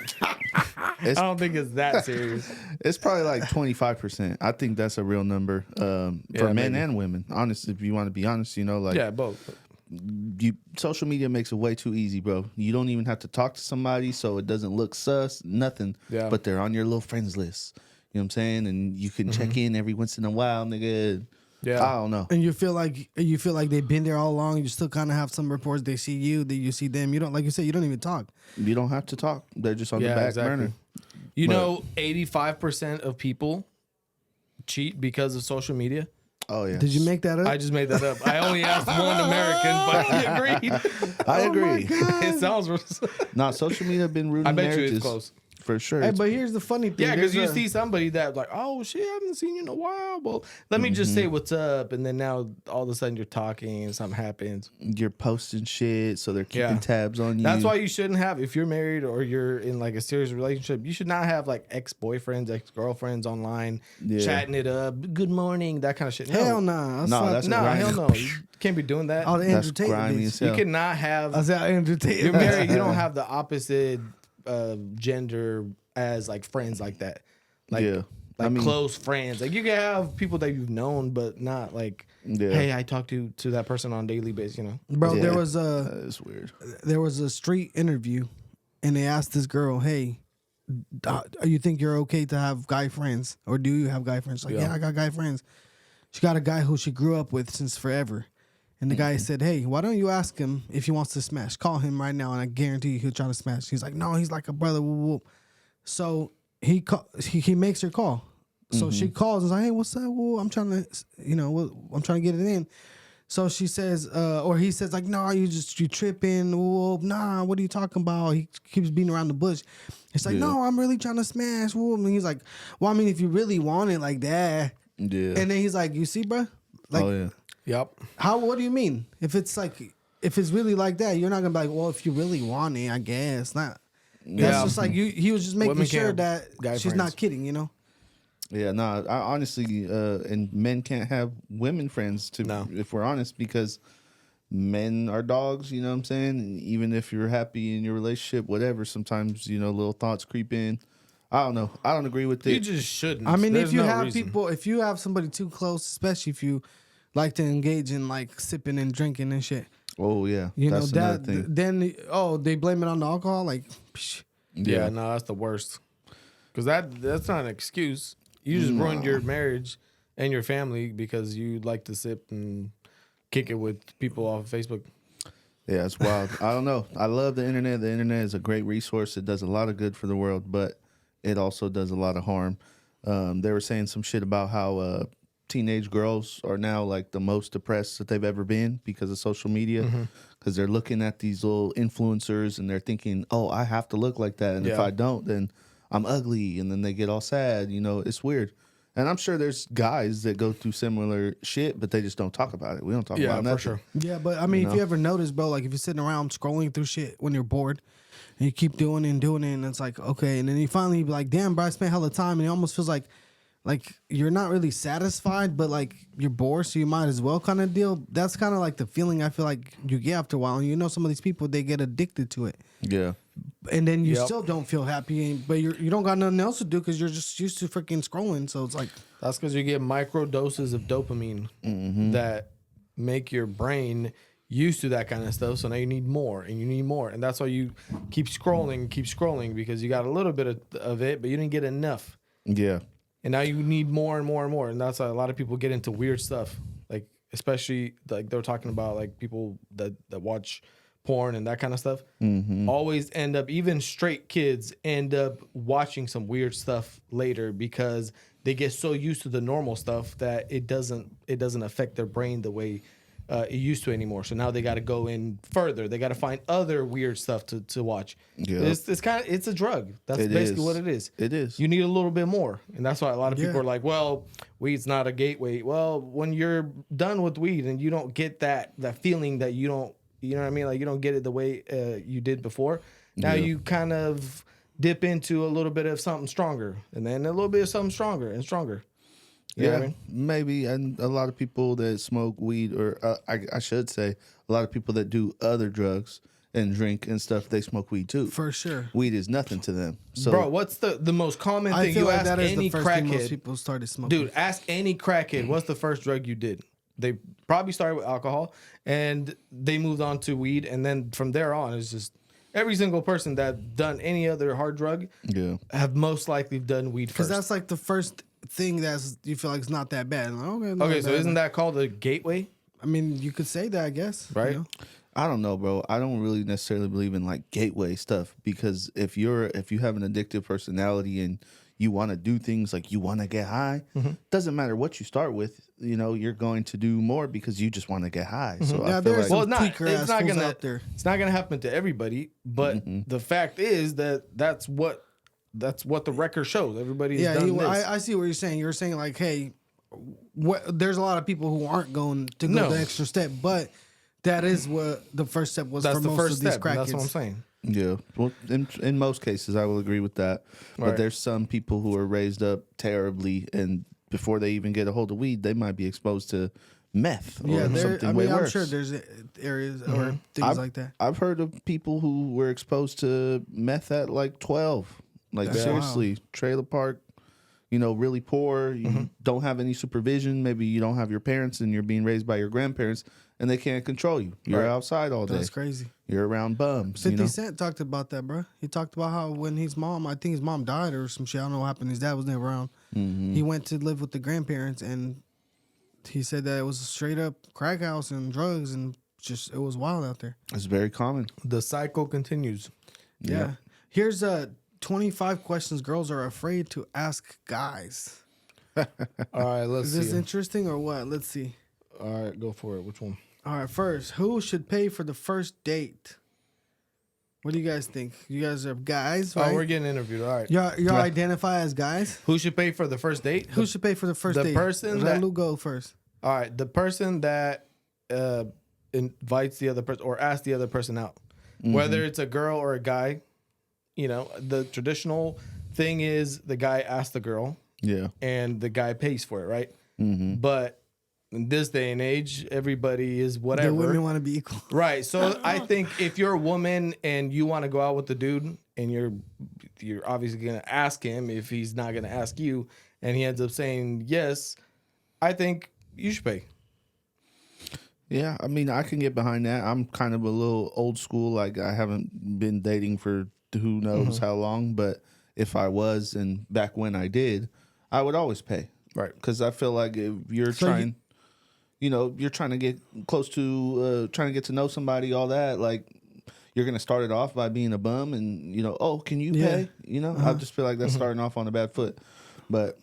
S3: I don't think it's that serious.
S2: It's probably like 25%. I think that's a real number for men
S3: maybe.
S2: and women. Honestly, if you want to be honest, like
S3: Yeah, both.
S2: social media makes it way too easy, bro. You don't even have to talk to somebody, so it doesn't look sus, nothing.
S3: Yeah.
S2: But they're on your little friends list. You know what I'm saying? And you can check in every once in a while, nigga.
S3: Yeah.
S2: I don't know.
S1: And you feel like they've been there all along. You still kind of have some reports. They see you, that you see them. You don't, like you said, you don't even talk.
S2: You don't have to talk. They're just on the
S3: Yeah,
S2: back
S3: exactly.
S2: burner.
S3: You
S2: But-
S3: know, 85% of people cheat because of social media.
S2: Oh yeah.
S1: Did you make that up?
S3: I just made that up. I only asked one American, but he agreed.
S2: I
S1: Oh my
S2: agree.
S1: God.
S3: It sounds.
S2: Nah, social media been ruining
S3: I bet you
S2: marriages.
S3: it's close.
S2: For sure.
S1: Hey,
S2: It's-
S1: but here's the funny thing.
S3: Yeah, because you
S1: There's a-
S3: see somebody that like, oh shit, I haven't seen you in a while. Well, let me just say what's up, and then now all of a sudden you're talking and something happens.
S2: you're posting shit, so they're keeping
S3: Yeah.
S2: tabs on you.
S3: That's why you shouldn't have, if you're married or you're in like a serious relationship, you should not have like ex-boyfriends, ex-girlfriends online,
S2: Yeah.
S3: chatting it up, good morning, that kind of shit.
S1: Hell nah. That's
S2: No,
S1: not,
S2: that's
S3: No,
S2: grimy.
S3: hell no. You can't be doing that.
S1: all the
S2: That's
S1: Andrew Tate
S2: grimy
S1: bitch.
S2: as
S3: You
S2: hell.
S3: cannot have
S1: I said Andrew Tate.
S3: you're married, you don't have the opposite gender as like friends like that. Like,
S2: Yeah.
S3: like
S2: I mean-
S3: close friends. Like you can have people that you've known, but not like,
S2: Yeah.
S3: hey, I talk to that person on a daily basis, you know?
S1: Bro,
S2: Yeah.
S1: there was
S2: That's weird.
S1: a street interview, and they asked this girl, "Hey, you think you're okay to have guy friends, or do you have guy friends?" Like, yeah, I got guy friends. She got a guy who she grew up with since forever, and the guy said, "Hey, why don't you ask him if he wants to smash? Call him right now, and I guarantee you he'll try to smash." He's like, "No, he's like a brother." Whoop, whoop. So he makes her call. So she calls and is like, "Hey, what's up? Well, I'm trying to, I'm trying to get it in." So she says, or he says, like, "No, you tripping. Whoa, nah, what are you talking about?" He keeps beating around the bush. It's like, "No, I'm really trying to smash." Whoa. And he's like, "Well, I mean, if you really want it like that."
S2: Yeah.
S1: And then he's like, "You see, bro? Like,
S2: oh yeah.
S3: Yep.
S1: what do you mean? If it's really like that, you're not gonna be like, well, if you really want it, I guess not." That's
S3: Yeah.
S1: just like he was just making
S3: Women
S1: sure
S3: can't
S1: that
S3: have guy
S1: she's
S3: friends.
S1: not kidding, you know?
S2: Yeah, no, I honestly, and men can't have women friends,
S3: No.
S2: if we're honest, because men are dogs, you know what I'm saying? And even if you're happy in your relationship, whatever, sometimes, little thoughts creep in. I don't know. I don't agree with
S3: You
S2: it.
S3: just shouldn't.
S1: I mean,
S3: There's
S1: if you
S3: no
S1: have
S3: reason.
S1: people, if you have somebody too close, especially if you like to engage in like sipping and drinking and shit,
S2: Oh, yeah.
S1: you
S2: That's
S1: know,
S2: another
S1: that,
S2: thing.
S1: then, they blame it on the alcohol. Like, psh.
S3: Yeah, no, that's the worst. Because that's not an excuse. You just ruined your marriage and your family because you like to sip and kick it with people off of Facebook.
S2: Yeah, it's wild. I don't know. I love the internet. The internet is a great resource. It does a lot of good for the world, but it also does a lot of harm. They were saying some shit about how teenage girls are now like the most depressed that they've ever been because of social media. Because they're looking at these little influencers and they're thinking, oh, I have to look like that. And if
S3: Yeah.
S2: I don't, then I'm ugly. And then they get all sad. It's weird. And I'm sure there's guys that go through similar shit, but they just don't talk about it. We don't talk
S3: Yeah,
S2: about nothing.
S3: for sure.
S1: Yeah, but I mean, if you ever notice, bro, like if you're sitting around scrolling through shit when you're bored, and you keep doing it and doing it, and it's like, okay, and then you finally be like, damn, bro, I spent hella time, and it almost feels like you're not really satisfied, but like you're bored, so you might as well kind of deal. That's kind of like the feeling I feel like you get after a while. And some of these people, they get addicted to it.
S2: Yeah.
S1: And then you
S3: Yep.
S1: still don't feel happy, but you don't got nothing else to do because you're just used to freaking scrolling. So it's like,
S3: That's because you get micro doses of dopamine that make your brain used to that kind of stuff. So now you need more and you need more. And that's why you keep scrolling because you got a little bit of it, but you didn't get enough.
S2: Yeah.
S3: And now you need more and more and more. And that's why a lot of people get into weird stuff. Like, especially like they're talking about like people that watch porn and that kind of stuff. Always end up, even straight kids end up watching some weird stuff later because they get so used to the normal stuff that it doesn't affect their brain the way it used to anymore. So now they got to go in further. They got to find other weird stuff to watch.
S2: Yeah.
S3: It's a drug. That's
S2: It
S3: basically
S2: is.
S3: what it is.
S2: It is.
S3: You need a little bit more, and that's why a lot of people
S1: Yeah.
S3: are like, "Well, weed's not a gateway." Well, when you're done with weed and you don't get that feeling that you don't, you know what I mean? Like you don't get it the way you did before. Now you kind of dip into a little bit of something stronger, and then a little bit of something stronger and stronger. You know what I mean?
S2: Maybe. And a lot of people that smoke weed, or I should say, a lot of people that do other drugs and drink and stuff, they smoke weed too.
S1: For sure.
S2: Weed is nothing to them. So,
S3: Bro, what's the most common
S1: I
S3: thing
S1: feel
S3: you
S1: like
S3: ask
S1: that is
S3: any
S1: the first thing most
S3: crackhead?
S1: people started smoking.
S3: Dude, ask any crackhead what's the first drug you did. They probably started with alcohol and they moved on to weed, and then from there on it's just every single person that done any other hard drug
S2: yeah.
S3: have most likely done weed
S1: because
S3: first.
S1: that's like the first thing that's you feel like it's not that bad. Like, okay, not
S3: Okay, so
S1: bad.
S3: isn't that called a gateway?
S1: I mean, you could say that, I guess. you
S3: Right.
S1: know?
S2: I don't know, bro. I don't really necessarily believe in like gateway stuff, because if you have an addictive personality and you want to do things like you want to get high, doesn't matter what you start with, you're going to do more because you just want to get high. So
S1: Yeah,
S2: I feel
S1: there's
S2: like
S1: some tweaker-ass fools out there.
S3: It's not gonna happen to everybody, but the fact is that's what the record shows. Everybody's
S1: Yeah,
S3: done this.
S1: I see what you're saying. You're saying like, hey, there's a lot of people who aren't going to go
S3: No.
S1: the extra step, but that is what the first step was
S3: That's
S1: for
S3: the
S1: most
S3: first
S1: of these
S3: step.
S1: crackheads.
S3: That's what I'm saying.
S2: yeah. Well, in most cases, I will agree with that. But
S3: Right.
S2: there's some people who are raised up terribly, and before they even get a hold of weed, they might be exposed to meth or
S1: Yeah,
S2: something
S1: I
S2: way
S1: mean, I'm
S2: worse.
S1: sure there's areas or things
S2: I've,
S1: like that.
S2: I've heard of people who were exposed to meth at like 12. Like
S1: That's
S2: seriously, trailer park, really poor. You
S1: Mm-hmm.
S2: don't have any supervision. Maybe you don't have your parents and you're being raised by your grandparents and they can't control you. You're
S3: Right.
S2: outside all day.
S1: That's crazy.
S2: You're around bums.
S1: 50 Cent talked about that, bro. He talked about how when I think his mom died or some shit. I don't know what happened. His dad was never around. He went to live with the grandparents, and he said that it was a straight up crack house and drugs, and just it was wild out there.
S2: It's very common.
S3: The cycle continues.
S1: Yeah. Here's 25 questions girls are afraid to ask guys.
S3: All right, let's
S1: Is this
S3: see.
S1: interesting or what? Let's see.
S3: All right, go for it. Which one?
S1: All right, first, who should pay for the first date? What do you guys think? You guys are guys, right?
S3: Oh, we're getting interviewed. All right.
S1: Y'all identify as guys.
S3: Who should pay for the first date?
S1: Who should pay for the first
S3: the
S1: date?
S3: person
S1: Let
S3: that-
S1: Lou go first.
S3: All right, the person that invites the other person or asks the other person out, whether it's a girl or a guy. The traditional thing is the guy asks the girl
S2: Yeah.
S3: and the guy pays for it, right? But in this day and age, everybody is whatever.
S1: The women want to be equal.
S3: Right. So I think if you're a woman and you want to go out with the dude and you're obviously going to ask him if he's not going to ask you and he ends up saying yes, I think you should pay.
S2: Yeah, I mean, I can get behind that. I'm kind of a little old school. Like, I haven't been dating for who knows how long, but if I was, and back when I did, I would always pay.
S3: Right.
S2: Because I feel like if you're
S1: So
S2: trying, you're trying to get close to, trying to get to know somebody, all that, like, you're going to start it off by being a bum and, oh, can you pay? I just feel like that's starting off on a bad foot. But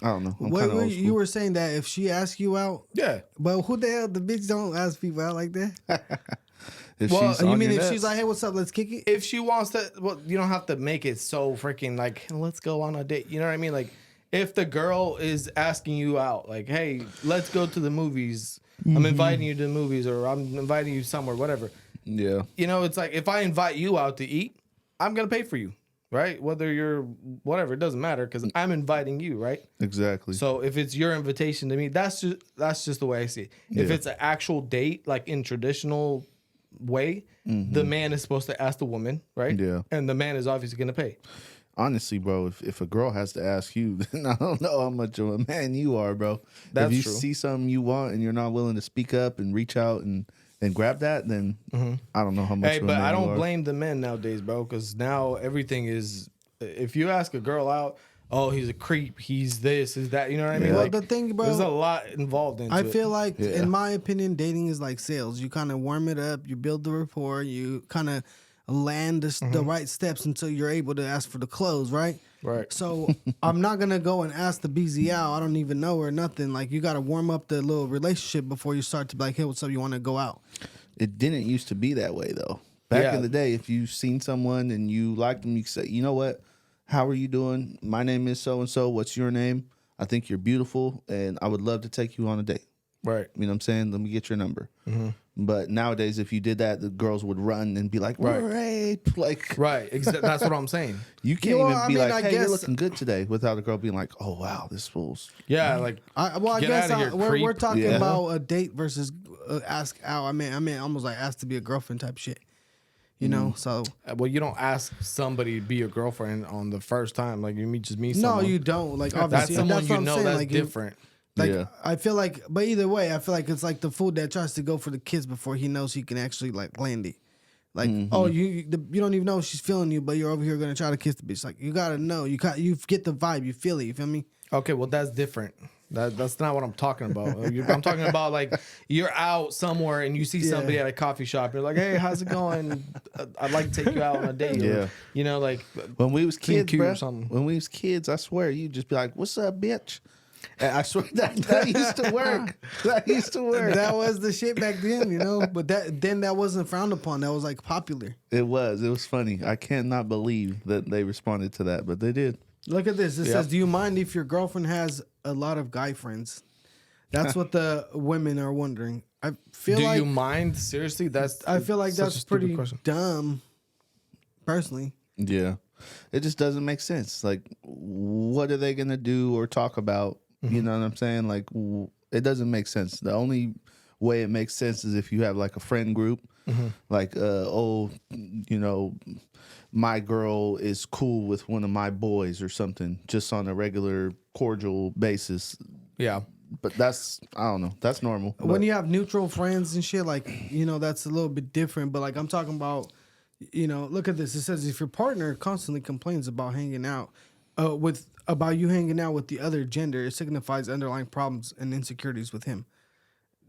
S2: I don't know. I'm kind of old school.
S1: You were saying that if she asks you out,
S3: Yeah.
S1: but who the hell, the bitch don't ask people out like that?
S2: If
S3: Well,
S2: she's
S1: You
S2: on
S1: mean
S2: your
S1: if
S2: nuts.
S1: she's like, hey, what's up? Let's kick it?
S3: If she wants to, well, you don't have to make it so freaking like, let's go on a date. You know what I mean? Like, if the girl is asking you out, like, hey, let's go to the movies. I'm inviting you to the movies, or I'm inviting you somewhere, whatever.
S2: Yeah.
S3: It's like if I invite you out to eat, I'm gonna pay for you, right? Whether you're whatever, it doesn't matter because I'm inviting you, right?
S2: Exactly.
S3: So if it's your invitation to me, that's just the way I see it. If
S2: Yeah.
S3: it's an actual date, like in traditional way, the man is supposed to ask the woman, right?
S2: Yeah.
S3: And the man is obviously gonna pay.
S2: Honestly, bro, if a girl has to ask you, then I don't know how much of a man you are, bro.
S3: That's
S2: if you
S3: true.
S2: see something you want and you're not willing to speak up and reach out and grab that, then I don't know how much
S3: Hey,
S2: of a
S3: but
S2: man
S3: I
S2: you
S3: don't
S2: are.
S3: blame the men nowadays, bro, because now everything is. If you ask a girl out, oh, he's a creep, he's this, is that, you know what I mean?
S2: Yeah.
S1: Well,
S3: Like,
S1: the thing, bro,
S3: there's a lot involved into
S1: I
S3: it.
S1: feel like,
S2: Yeah.
S1: in my opinion, dating is like sales. You kind of warm it up, you build the rapport, you kind of land the right steps until you're able to ask for the close, right?
S3: Right.
S1: So I'm not gonna go and ask the BZ out. I don't even know her or nothing. Like you gotta warm up the little relationship before you start to be like, hey, what's up? You want to go out?
S2: It didn't used to be that way though. Back
S3: Yeah.
S2: in the day, if you seen someone and you liked them, you could say, you know what? How are you doing? My name is so and so. What's your name? I think you're beautiful, and I would love to take you on a date.
S3: Right.
S2: You know what I'm saying? Let me get your number. But nowadays, if you did that, the girls would run and be like,
S3: Right.
S2: "Right, like
S3: Right. That's what I'm saying.
S2: you can't
S1: Well,
S2: even
S1: I
S2: be
S1: mean,
S2: like,
S1: I
S2: hey, you're
S1: guess-
S2: looking good today," without a girl being like, "Oh wow, this fool's."
S3: Yeah. Like,
S1: I
S3: Get
S1: guess
S3: outta here,
S1: we're
S3: creep.
S1: talking
S2: Yeah.
S1: about a date versus ask out. I mean, almost like ask to be a girlfriend type shit. You know, so
S3: well, you don't ask somebody to be your girlfriend on the first time. Like, you just meet
S1: no,
S3: someone.
S1: you don't. Like
S3: That's
S1: obviously,
S3: someone
S1: that's
S3: you
S1: what I'm
S3: know.
S1: saying.
S3: That's
S1: Like you-
S3: different.
S1: Like
S2: Yeah.
S1: I feel like, but either way, I feel like it's like the fool that tries to go for the kids before he knows he can actually like land it. Like, oh, you don't even know she's feeling you, but you're over here gonna try to kiss the bitch. Like, you gotta know, you get the vibe, you feel it. You feel me?
S3: Okay, well, that's different. That's not what I'm talking about. I'm talking about like you're out somewhere and you see somebody at a coffee shop. You're like, hey, how's it going? I'd like to take you out on a date.
S2: Yeah.
S3: Or, you know, like
S2: When we was
S3: Being
S2: kids,
S3: cute or
S2: bro,
S3: something.
S2: when we was kids, I swear you'd just be like, "What's up, bitch?" And I swear that used to work. That used to work.
S1: That was the shit back then, you know. But that wasn't frowned upon. That was like popular.
S2: It was funny. I cannot believe that they responded to that, but they did.
S1: Look at this. It says, "Do you mind if your girlfriend has a lot of guy friends?" That's what the women are wondering. I feel
S3: do
S1: like
S3: you mind? Seriously,
S1: I feel like
S3: such a
S1: that's
S3: stupid
S1: pretty
S3: question.
S1: dumb. Personally,
S2: Yeah. It just doesn't make sense. Like, what are they going to do or talk about? You know what I'm saying? Like, it doesn't make sense. The only way it makes sense is if you have like a friend group, like, oh, you know, my girl is cool with one of my boys or something, just on a regular cordial basis.
S3: Yeah.
S2: But that's, I don't know, that's normal.
S1: when
S2: But-
S1: you have neutral friends and shit, like, you know, that's a little bit different. But like, I'm talking about, you know, look at this. It says if your partner constantly complains about hanging out about you hanging out with the other gender, it signifies underlying problems and insecurities with him.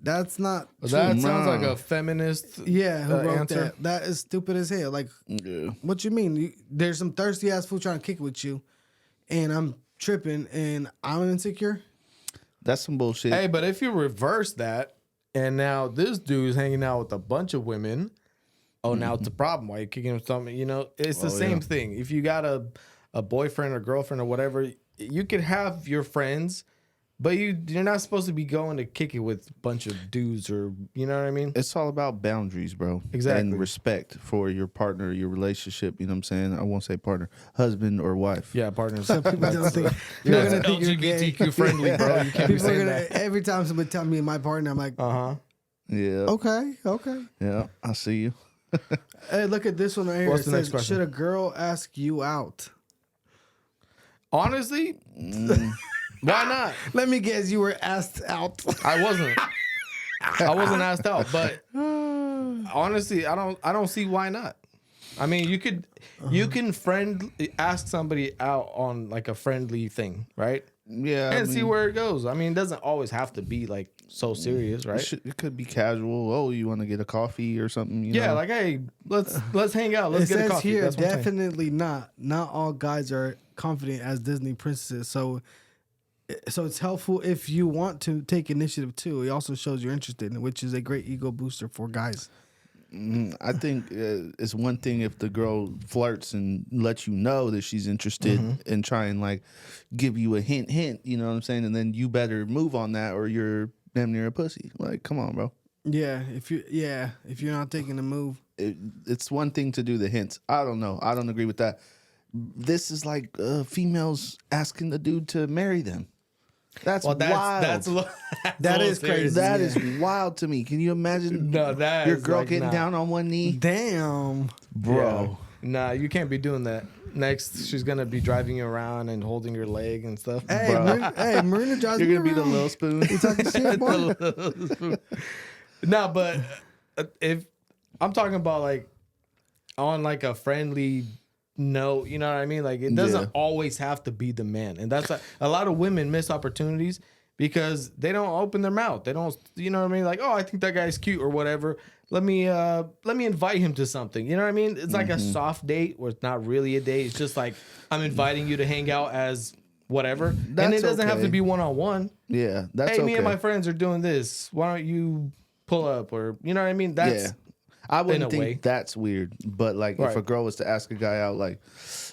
S1: That's not true.
S3: That sounds like
S2: No.
S3: a feminist.
S1: Yeah, who wrote
S3: answer.
S1: that? That is stupid as hell. Like,
S2: Yeah.
S1: what you mean? There's some thirsty ass fool trying to kick it with you, and I'm tripping, and I'm insecure.
S2: That's some bullshit.
S3: Hey, but if you reverse that, and now this dude's hanging out with a bunch of women, now it's a problem. Why you kicking him something? You know, it's the same thing. If you got a boyfriend or girlfriend or whatever, you could have your friends, but you're not supposed to be going to kick it with a bunch of dudes or you know what I mean?
S2: It's all about boundaries, bro.
S3: Exactly.
S2: And respect for your partner, your relationship. You know what I'm saying? I won't say partner, husband or wife.
S3: Yeah, partners.
S1: People don't think people are gonna think you're gay.
S3: LGBTQ friendly, bro. You can't be
S1: People are
S3: saying
S1: gonna
S3: that.
S1: every time somebody tell me my partner, I'm like,
S2: Yeah.
S1: okay.
S2: Yeah. I see you.
S1: Hey, look at this one right here.
S3: What's
S1: It
S3: the next
S1: says,
S3: question?
S1: should a girl ask you out?
S3: Honestly, why not?
S1: Let me guess, you were asked out.
S3: I wasn't. I wasn't asked out, but honestly, I don't see why not. I mean, you can ask somebody out on like a friendly thing, right?
S2: Yeah.
S3: And see where it goes. I mean, it doesn't always have to be like so serious, right?
S2: It could be casual. Oh, you want to get a coffee or something? You
S3: Yeah,
S2: know?
S3: like hey, let's hang out. Let's
S1: It
S3: get a
S1: says
S3: coffee.
S1: here,
S3: That's what I'm saying.
S1: definitely not. Not all guys are confident as Disney princesses. So it's helpful if you want to take initiative too. It also shows you're interested, which is a great ego booster for guys.
S2: I think it's one thing if the girl flirts and lets you know that she's interested and try and like give you a hint, you know what I'm saying? And then you better move on that or you're damn near a pussy. Like, come on, bro.
S1: Yeah, if you're not taking the move.
S2: It's one thing to do the hints. I don't know. I don't agree with that. This is like females asking the dude to marry them. That's wild.
S3: That's a little,
S1: That is crazy.
S2: That is wild to me. Can you imagine
S3: No, that
S2: your
S3: is
S2: girl
S3: like,
S2: getting
S3: nah.
S2: down on one knee?
S1: Damn.
S2: Bro.
S3: Yeah. Nah, you can't be doing that. Next, she's gonna be driving you around and holding your leg and stuff.
S1: Hey, Marina drives
S2: You're
S1: me
S2: going to be the
S1: around.
S2: little spoon.
S1: You talking shit, boy?
S3: No, but if I'm talking about like on like a friendly note, you know what I mean? Like it doesn't
S2: Yeah.
S3: always have to be the man, and that's a lot of women miss opportunities because they don't open their mouth. They don't, you know what I mean? Like, oh, I think that guy's cute or whatever. let me invite him to something. You know what I mean? It's like a soft date where it's not really a date. It's just like I'm inviting you to hang out as whatever. And
S2: That's
S3: it doesn't have to
S2: okay.
S3: be one-on-one.
S2: Yeah, that's
S3: Hey,
S2: okay.
S3: me and my friends are doing this. Why don't you pull up? Or you know what I mean? That's
S2: Yeah. I wouldn't
S3: in a
S2: think
S3: way.
S2: that's weird, but like if
S3: Right.
S2: a girl was to ask a guy out, like,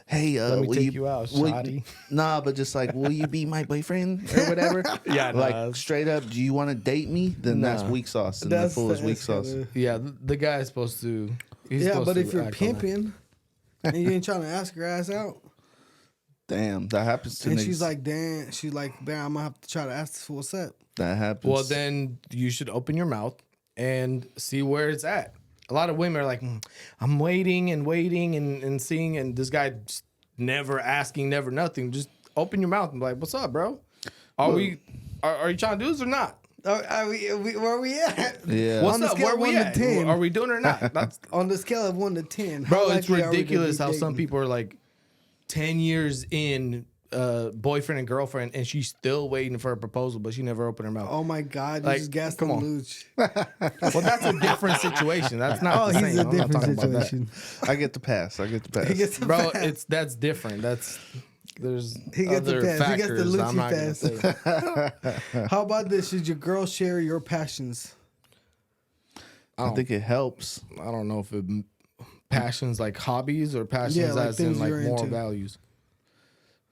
S2: "Hey,
S3: Let me
S2: will
S3: take you out,
S2: will-
S3: shawty."
S2: Nah, but just like, "Will you be my boyfriend or whatever?"
S3: Yeah, nah,
S2: like
S3: that's-
S2: straight up, "Do you want to date me?" Then that's
S3: Nah.
S2: weak sauce, and the fool is weak sauce.
S3: yeah. The guy's supposed to. He's
S1: Yeah,
S3: supposed
S1: but
S3: to
S1: if you're
S3: act on that.
S1: pimping and you ain't trying to ask her ass out,
S2: Damn, that happens to
S1: and
S2: niggas.
S1: she's like, damn, I'm gonna have to try to ask this for what's up.
S2: that happens.
S3: Well, then you should open your mouth and see where it's at. A lot of women are like, I'm waiting and seeing, and this guy just never asking, never nothing. Just open your mouth and be like, what's up, bro? Are you trying to do this or not?
S1: Are we, where are we at?
S2: Yeah.
S3: What's
S1: On the
S3: up?
S1: scale
S3: Where
S1: of
S3: we
S1: 1 to
S3: at?
S1: 10.
S3: Are we doing it or not? That's,
S1: On the scale of 1 to 10, how
S3: bro, it's
S1: likely are we to
S3: ridiculous
S1: be
S3: how some
S1: dating?
S3: people are like 10 years in boyfriend and girlfriend, and she's still waiting for a proposal, but she never opened her mouth.
S1: Oh my God, you
S3: Like,
S1: just gassed
S3: come
S1: the
S3: on.
S1: Luch.
S3: Well, that's a different situation. That's not
S1: Oh,
S3: the
S1: he's
S3: same.
S1: a
S3: I'm not
S1: different
S3: talking about that.
S1: situation.
S2: I get the pass.
S1: He gets the
S3: Bro,
S1: pass.
S3: that's different. There's
S1: He gets the
S3: other
S1: pass. He gets the
S3: factors
S1: Lucci
S3: I'm not gonna
S1: pass.
S3: say.
S1: How about this? Should your girl share your passions?
S2: I think it helps.
S3: I don't know if it passions like hobbies or passions
S1: Yeah, like
S3: as in
S1: things
S3: like
S1: you're
S3: moral
S1: into.
S3: values.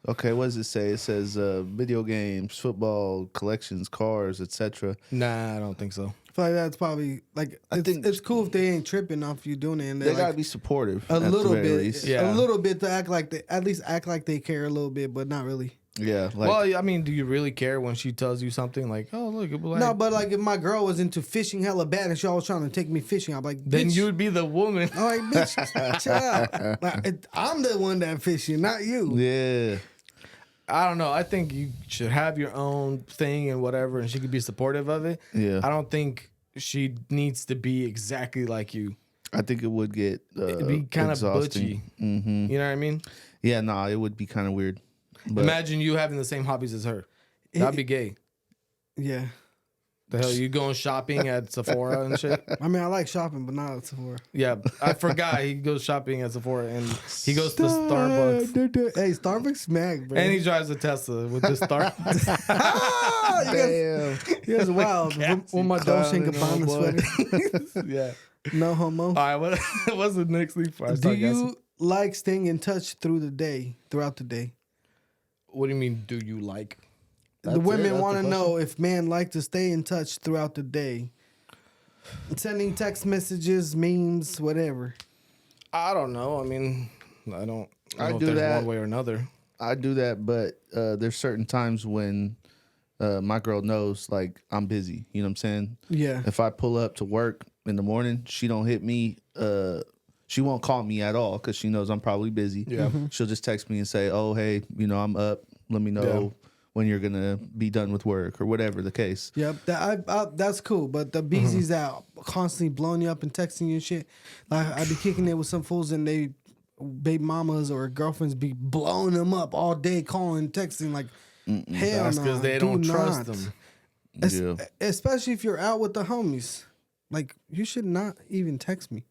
S2: Okay, what does it say? It says video games, football, collections, cars, etc.
S3: Nah, I don't think so.
S1: I feel like that's probably like
S2: think-
S1: it's cool if they ain't tripping off you doing it. And
S2: They
S1: they're
S2: gotta
S1: like,
S2: be supportive
S1: a
S2: at the
S1: little
S2: very
S1: bit,
S2: least.
S3: Yeah.
S1: a little bit to act like they at least act like they care a little bit, but not really.
S2: Yeah, like
S3: Well, I mean, do you really care when she tells you something like, "Oh, look, like,
S1: No, but like if my girl was into fishing hella bad and she always trying to take me fishing, I'm like,
S3: then
S1: bitch,
S3: you would be the woman."
S1: all right, bitch, chill out. Like, I'm the one that fishing, not you.
S2: yeah.
S3: I don't know. I think you should have your own thing and whatever, and she could be supportive of it.
S2: Yeah.
S3: I don't think she needs to be exactly like you.
S2: I think it would get
S3: It'd be kind of
S2: exhausting.
S3: butchy. You know what I mean?
S2: Yeah, nah, it would be kind of weird. But
S3: Imagine you having the same hobbies as her. That'd be gay.
S1: Yeah,
S3: The hell, you going shopping at Sephora and shit?
S1: I mean I like shopping, but not at Sephora.
S3: Yeah, I forgot he goes shopping at Sephora and he goes to Starbucks
S1: Hey, Starbucks smack, bro.
S3: and he drives a Tesla with the Starbucks.
S1: Ah,
S2: damn.
S1: you guys wild. When my Dolce and
S3: Clowning on
S1: Gabbana
S3: boy.
S1: sweater.
S3: Yeah.
S1: No homo.
S3: All right, what's the next thing for us?
S1: Do you like staying in touch throughout the day?
S3: What do you mean? Do you like?
S1: The
S3: That's it?
S1: women
S3: That's
S1: want to
S3: the
S1: know if men like to stay in touch throughout the day. Sending text messages, memes, whatever.
S3: I don't know. I mean, I don't
S2: I
S3: know
S2: do
S3: if there's
S2: that.
S3: one way or another.
S2: I do that, but there's certain times when my girl knows like I'm busy. You know what I'm saying?
S1: Yeah.
S2: If I pull up to work in the morning, she don't hit me. She won't call me at all because she knows I'm probably busy.
S3: Yeah.
S2: She'll just text me and say, "Oh, hey, I'm up. Let me know when you're gonna be done with work or whatever the case."
S1: Yep, that's cool. But the beezies that constantly blowing you up and texting you and shit, like I be kicking it with some fools and they baby mamas or girlfriends be blowing them up all day, calling, texting like, hell
S3: That's
S1: no,
S3: because they
S1: do
S3: don't trust
S1: not.
S3: them.
S2: Yeah.
S1: Especially if you're out with the homies, like you should not even text me.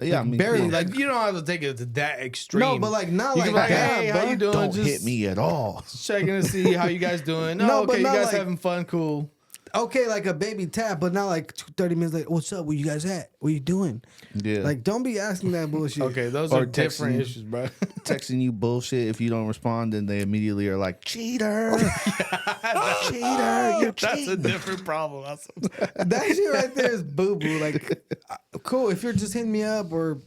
S2: Yeah, I mean,
S3: Barely,
S2: cool.
S3: like you don't have to take it to that extreme.
S1: No, but like not
S3: you
S1: like
S3: can be like,
S1: that,
S3: hey,
S1: bro.
S3: how you doing?
S2: don't
S3: Just
S2: hit me at all.
S3: checking to see how you guys doing.
S1: No,
S3: No,
S1: but
S3: okay, you
S1: not
S3: guys
S1: like-
S3: having fun, cool.
S1: Okay, like a baby tap, but not like 30 minutes later. What's up? Where you guys at? What you doing?
S2: Yeah,
S1: Like, don't be asking that bullshit.
S3: Okay, those
S2: Or
S3: are different
S2: texting.
S3: issues, bro.
S2: texting you bullshit. If you don't respond, then they immediately are like, "Cheater, cheater, you're
S3: That's a
S2: cheating."
S3: different problem.
S1: That shit right there is boo boo. Like, cool if you're just hitting me up or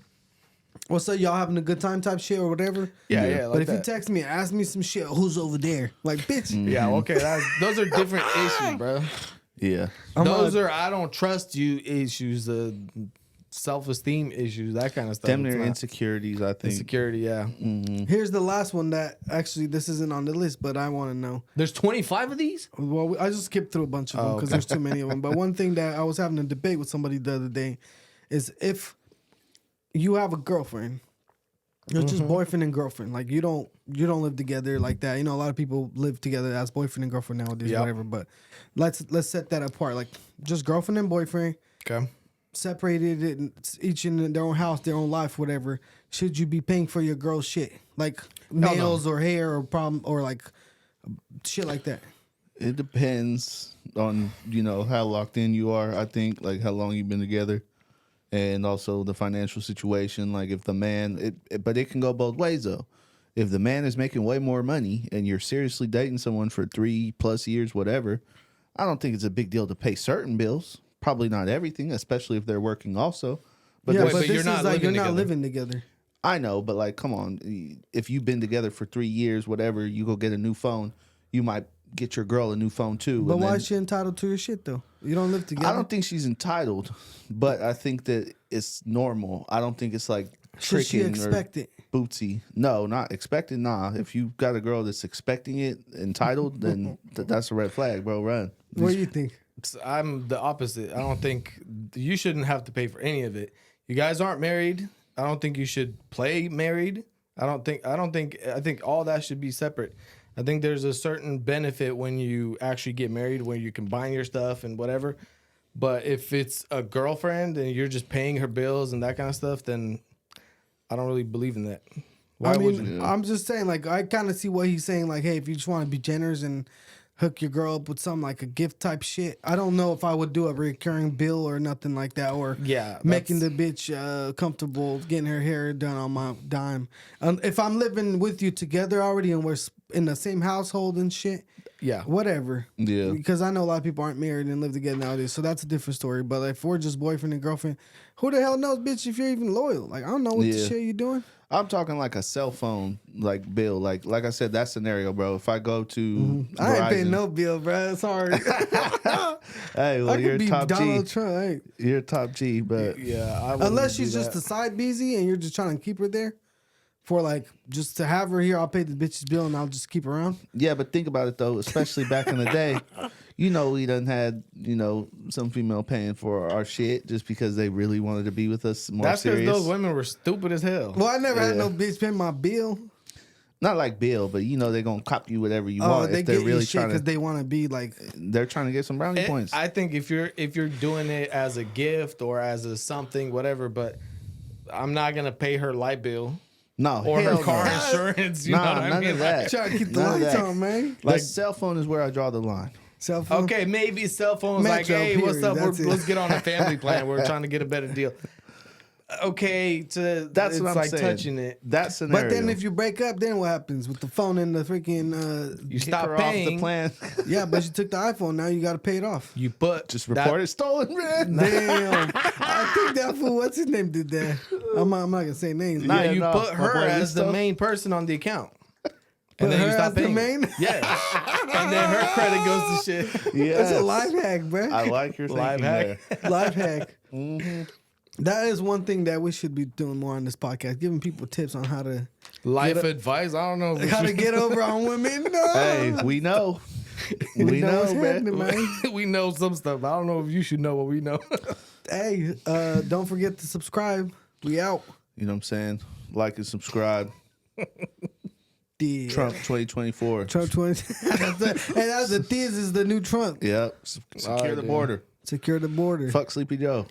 S1: what's up, y'all having a good time type shit or whatever.
S3: Yeah,
S1: But
S3: like
S1: if
S3: that.
S1: you text me, ask me some shit. Who's over there? Like, bitch.
S3: Yeah, okay, those are different issues, bro.
S2: Yeah,
S3: Those are I don't trust you issues, self-esteem issues, that kind of stuff.
S2: them
S3: It's
S2: their
S3: not-
S2: insecurities. I think.
S3: insecurity. Yeah,
S1: Here's the last one that actually this isn't on the list, but I want to know.
S3: there's 25 of these.
S1: Well, I just skipped through a bunch of them because there's too many of them. But one thing that I was having a debate with somebody the other day is if you have a girlfriend, it's just boyfriend and girlfriend. Like you don't live together like that. You know, a lot of people live together as boyfriend and girlfriend nowadays,
S3: Yep.
S1: whatever. But let's set that apart. Like just girlfriend and boyfriend.
S3: Okay.
S1: separated and each in their own house, their own life, whatever, should you be paying for your girl's shit, like nails or hair or problem or like shit like that?
S2: It depends on, you know, how locked in you are. I think, like, how long you've been together, and also the financial situation. Like, if the man, but it can go both ways though. If the man is making way more money and you're seriously dating someone for 3+ years, whatever, I don't think it's a big deal to pay certain bills. Probably not everything, especially if they're working also. But
S1: Yeah,
S3: Wait,
S1: but
S3: but
S1: this
S3: you're
S1: is
S3: not
S1: like
S3: living
S1: you're not
S3: together.
S1: living together.
S2: I know, but like, come on. If you've been together for 3 years, whatever, you go get a new phone, you might get your girl a new phone too.
S1: But
S2: and
S1: why
S2: then-
S1: is she entitled to your shit though? You don't live together.
S2: I don't think she's entitled, but I think that it's normal. I don't think it's like
S1: Should she
S2: tricking
S1: expect
S2: or
S1: it?
S2: bootsy. No, not expecting. Nah, if you got a girl that's expecting it, entitled, then that's a red flag, bro. Run.
S1: What do you think?
S3: I'm the opposite. I don't think you shouldn't have to pay for any of it. You guys aren't married. I don't think you should play married. I think all that should be separate. I think there's a certain benefit when you actually get married where you combine your stuff and whatever. But if it's a girlfriend and you're just paying her bills and that kind of stuff, then I don't really believe in that. Why
S1: I
S3: would
S1: mean,
S3: you?
S1: I'm just saying, like, I kind of see what he's saying. Like, hey, if you just want to be generous and hook your girl up with something like a gift type shit, I don't know if I would do a recurring bill or nothing like that, or
S3: Yeah,
S1: making the bitch comfortable, getting her hair done on my dime. If I'm living with you together already and we're in the same household and shit,
S3: Yeah.
S1: whatever.
S2: Yeah.
S1: Because I know a lot of people aren't married and live together nowadays, so that's a different story. But if we're just boyfriend and girlfriend, who the hell knows, bitch, if you're even loyal? Like, I don't know what the
S2: Yeah.
S1: shit you doing.
S2: I'm talking like a cell phone, like bill. Like I said, that scenario, bro. If I go to
S1: I ain't paying
S2: Verizon-
S1: no bill, bro. Sorry.
S2: Hey, well,
S1: I
S2: you're
S1: could be
S2: top
S1: Donald
S2: G.
S1: Trump. Hey.
S2: You're top G, but
S3: Yeah. I wouldn't
S1: Unless
S3: do
S1: she's just
S3: that.
S1: a side busy and you're just trying to keep her there for like just to have her here. I'll pay the bitch's bill and I'll just keep her around.
S2: yeah. But think about it though, especially back in the day. You know, we done had, you know, some female paying for our shit just because they really wanted to be with us more
S3: That's because
S2: serious.
S3: those women were stupid as hell.
S1: Well, I never had
S2: Yeah.
S1: no bitch pay my bill.
S2: Not like bill, but you know they're gonna cop you whatever you
S1: Oh,
S2: want
S1: they
S2: if they're
S1: get you
S2: really
S1: shit
S2: trying
S1: because
S2: to.
S1: they want to be like.
S2: They're trying to get some brownie points.
S3: I think if you're doing it as a gift or as a something, whatever, but I'm not gonna pay her light bill
S2: no,
S3: or her
S2: hell
S3: car
S2: no.
S3: insurance. You
S2: Nah,
S3: know what I
S2: none
S3: mean?
S2: of that.
S1: Trying to keep the
S2: None of
S1: lights
S2: that.
S1: on, man.
S2: Like cell phone is where I draw the line.
S1: Cell phone.
S3: Okay, maybe cell phones like,
S1: Metro,
S3: hey, what's
S1: period,
S3: up?
S1: that's it.
S3: Let's get on a family plan. We're trying to get a better deal. Okay,
S2: That's
S3: it's
S2: what I'm
S3: like
S2: saying.
S3: touching it.
S2: That scenario.
S1: But then if you break up, then what happens with the phone and the freaking?
S3: You
S2: kick
S3: stop
S2: her off
S3: paying.
S2: the plan,
S1: Yeah, but you took the iPhone. Now you got to pay it off.
S3: You put
S2: just
S3: that-
S2: report it stolen, man.
S1: Damn. I think that fool, what's his name, did that. I'm not gonna say names.
S3: Nah,
S2: Yeah,
S3: you
S2: no,
S3: put
S2: my
S3: her
S2: boy
S3: as the
S2: Listo.
S3: main person on the account.
S1: Put
S3: And then
S1: her
S3: you stop
S1: as the
S3: paying.
S1: main?
S3: Yeah. And then her credit goes to shit.
S2: Yes.
S1: That's a life hack, bro.
S2: I like your
S3: Live
S2: thinking
S3: hack.
S2: there.
S1: Life hack. That is one thing that we should be doing more on this podcast, giving people tips on how to
S3: Life advice. I don't know. if we
S1: how to
S3: should-
S1: get over on women. No.
S2: Hey, we know.
S1: we know what's
S2: man.
S1: happening, man.
S3: we know some stuff. I don't know if you should know what we know.
S1: Hey, don't forget to subscribe. We out.
S2: You know what I'm saying? Like and subscribe.
S1: Yeah.
S2: Trump 2024.
S1: Trump 20. Hey, that's the Thiz is the new Trump.
S2: Yep. Secure
S3: right,
S2: the
S3: dude.
S2: border.
S1: Secure the border.
S2: Fuck Sleepy Joe.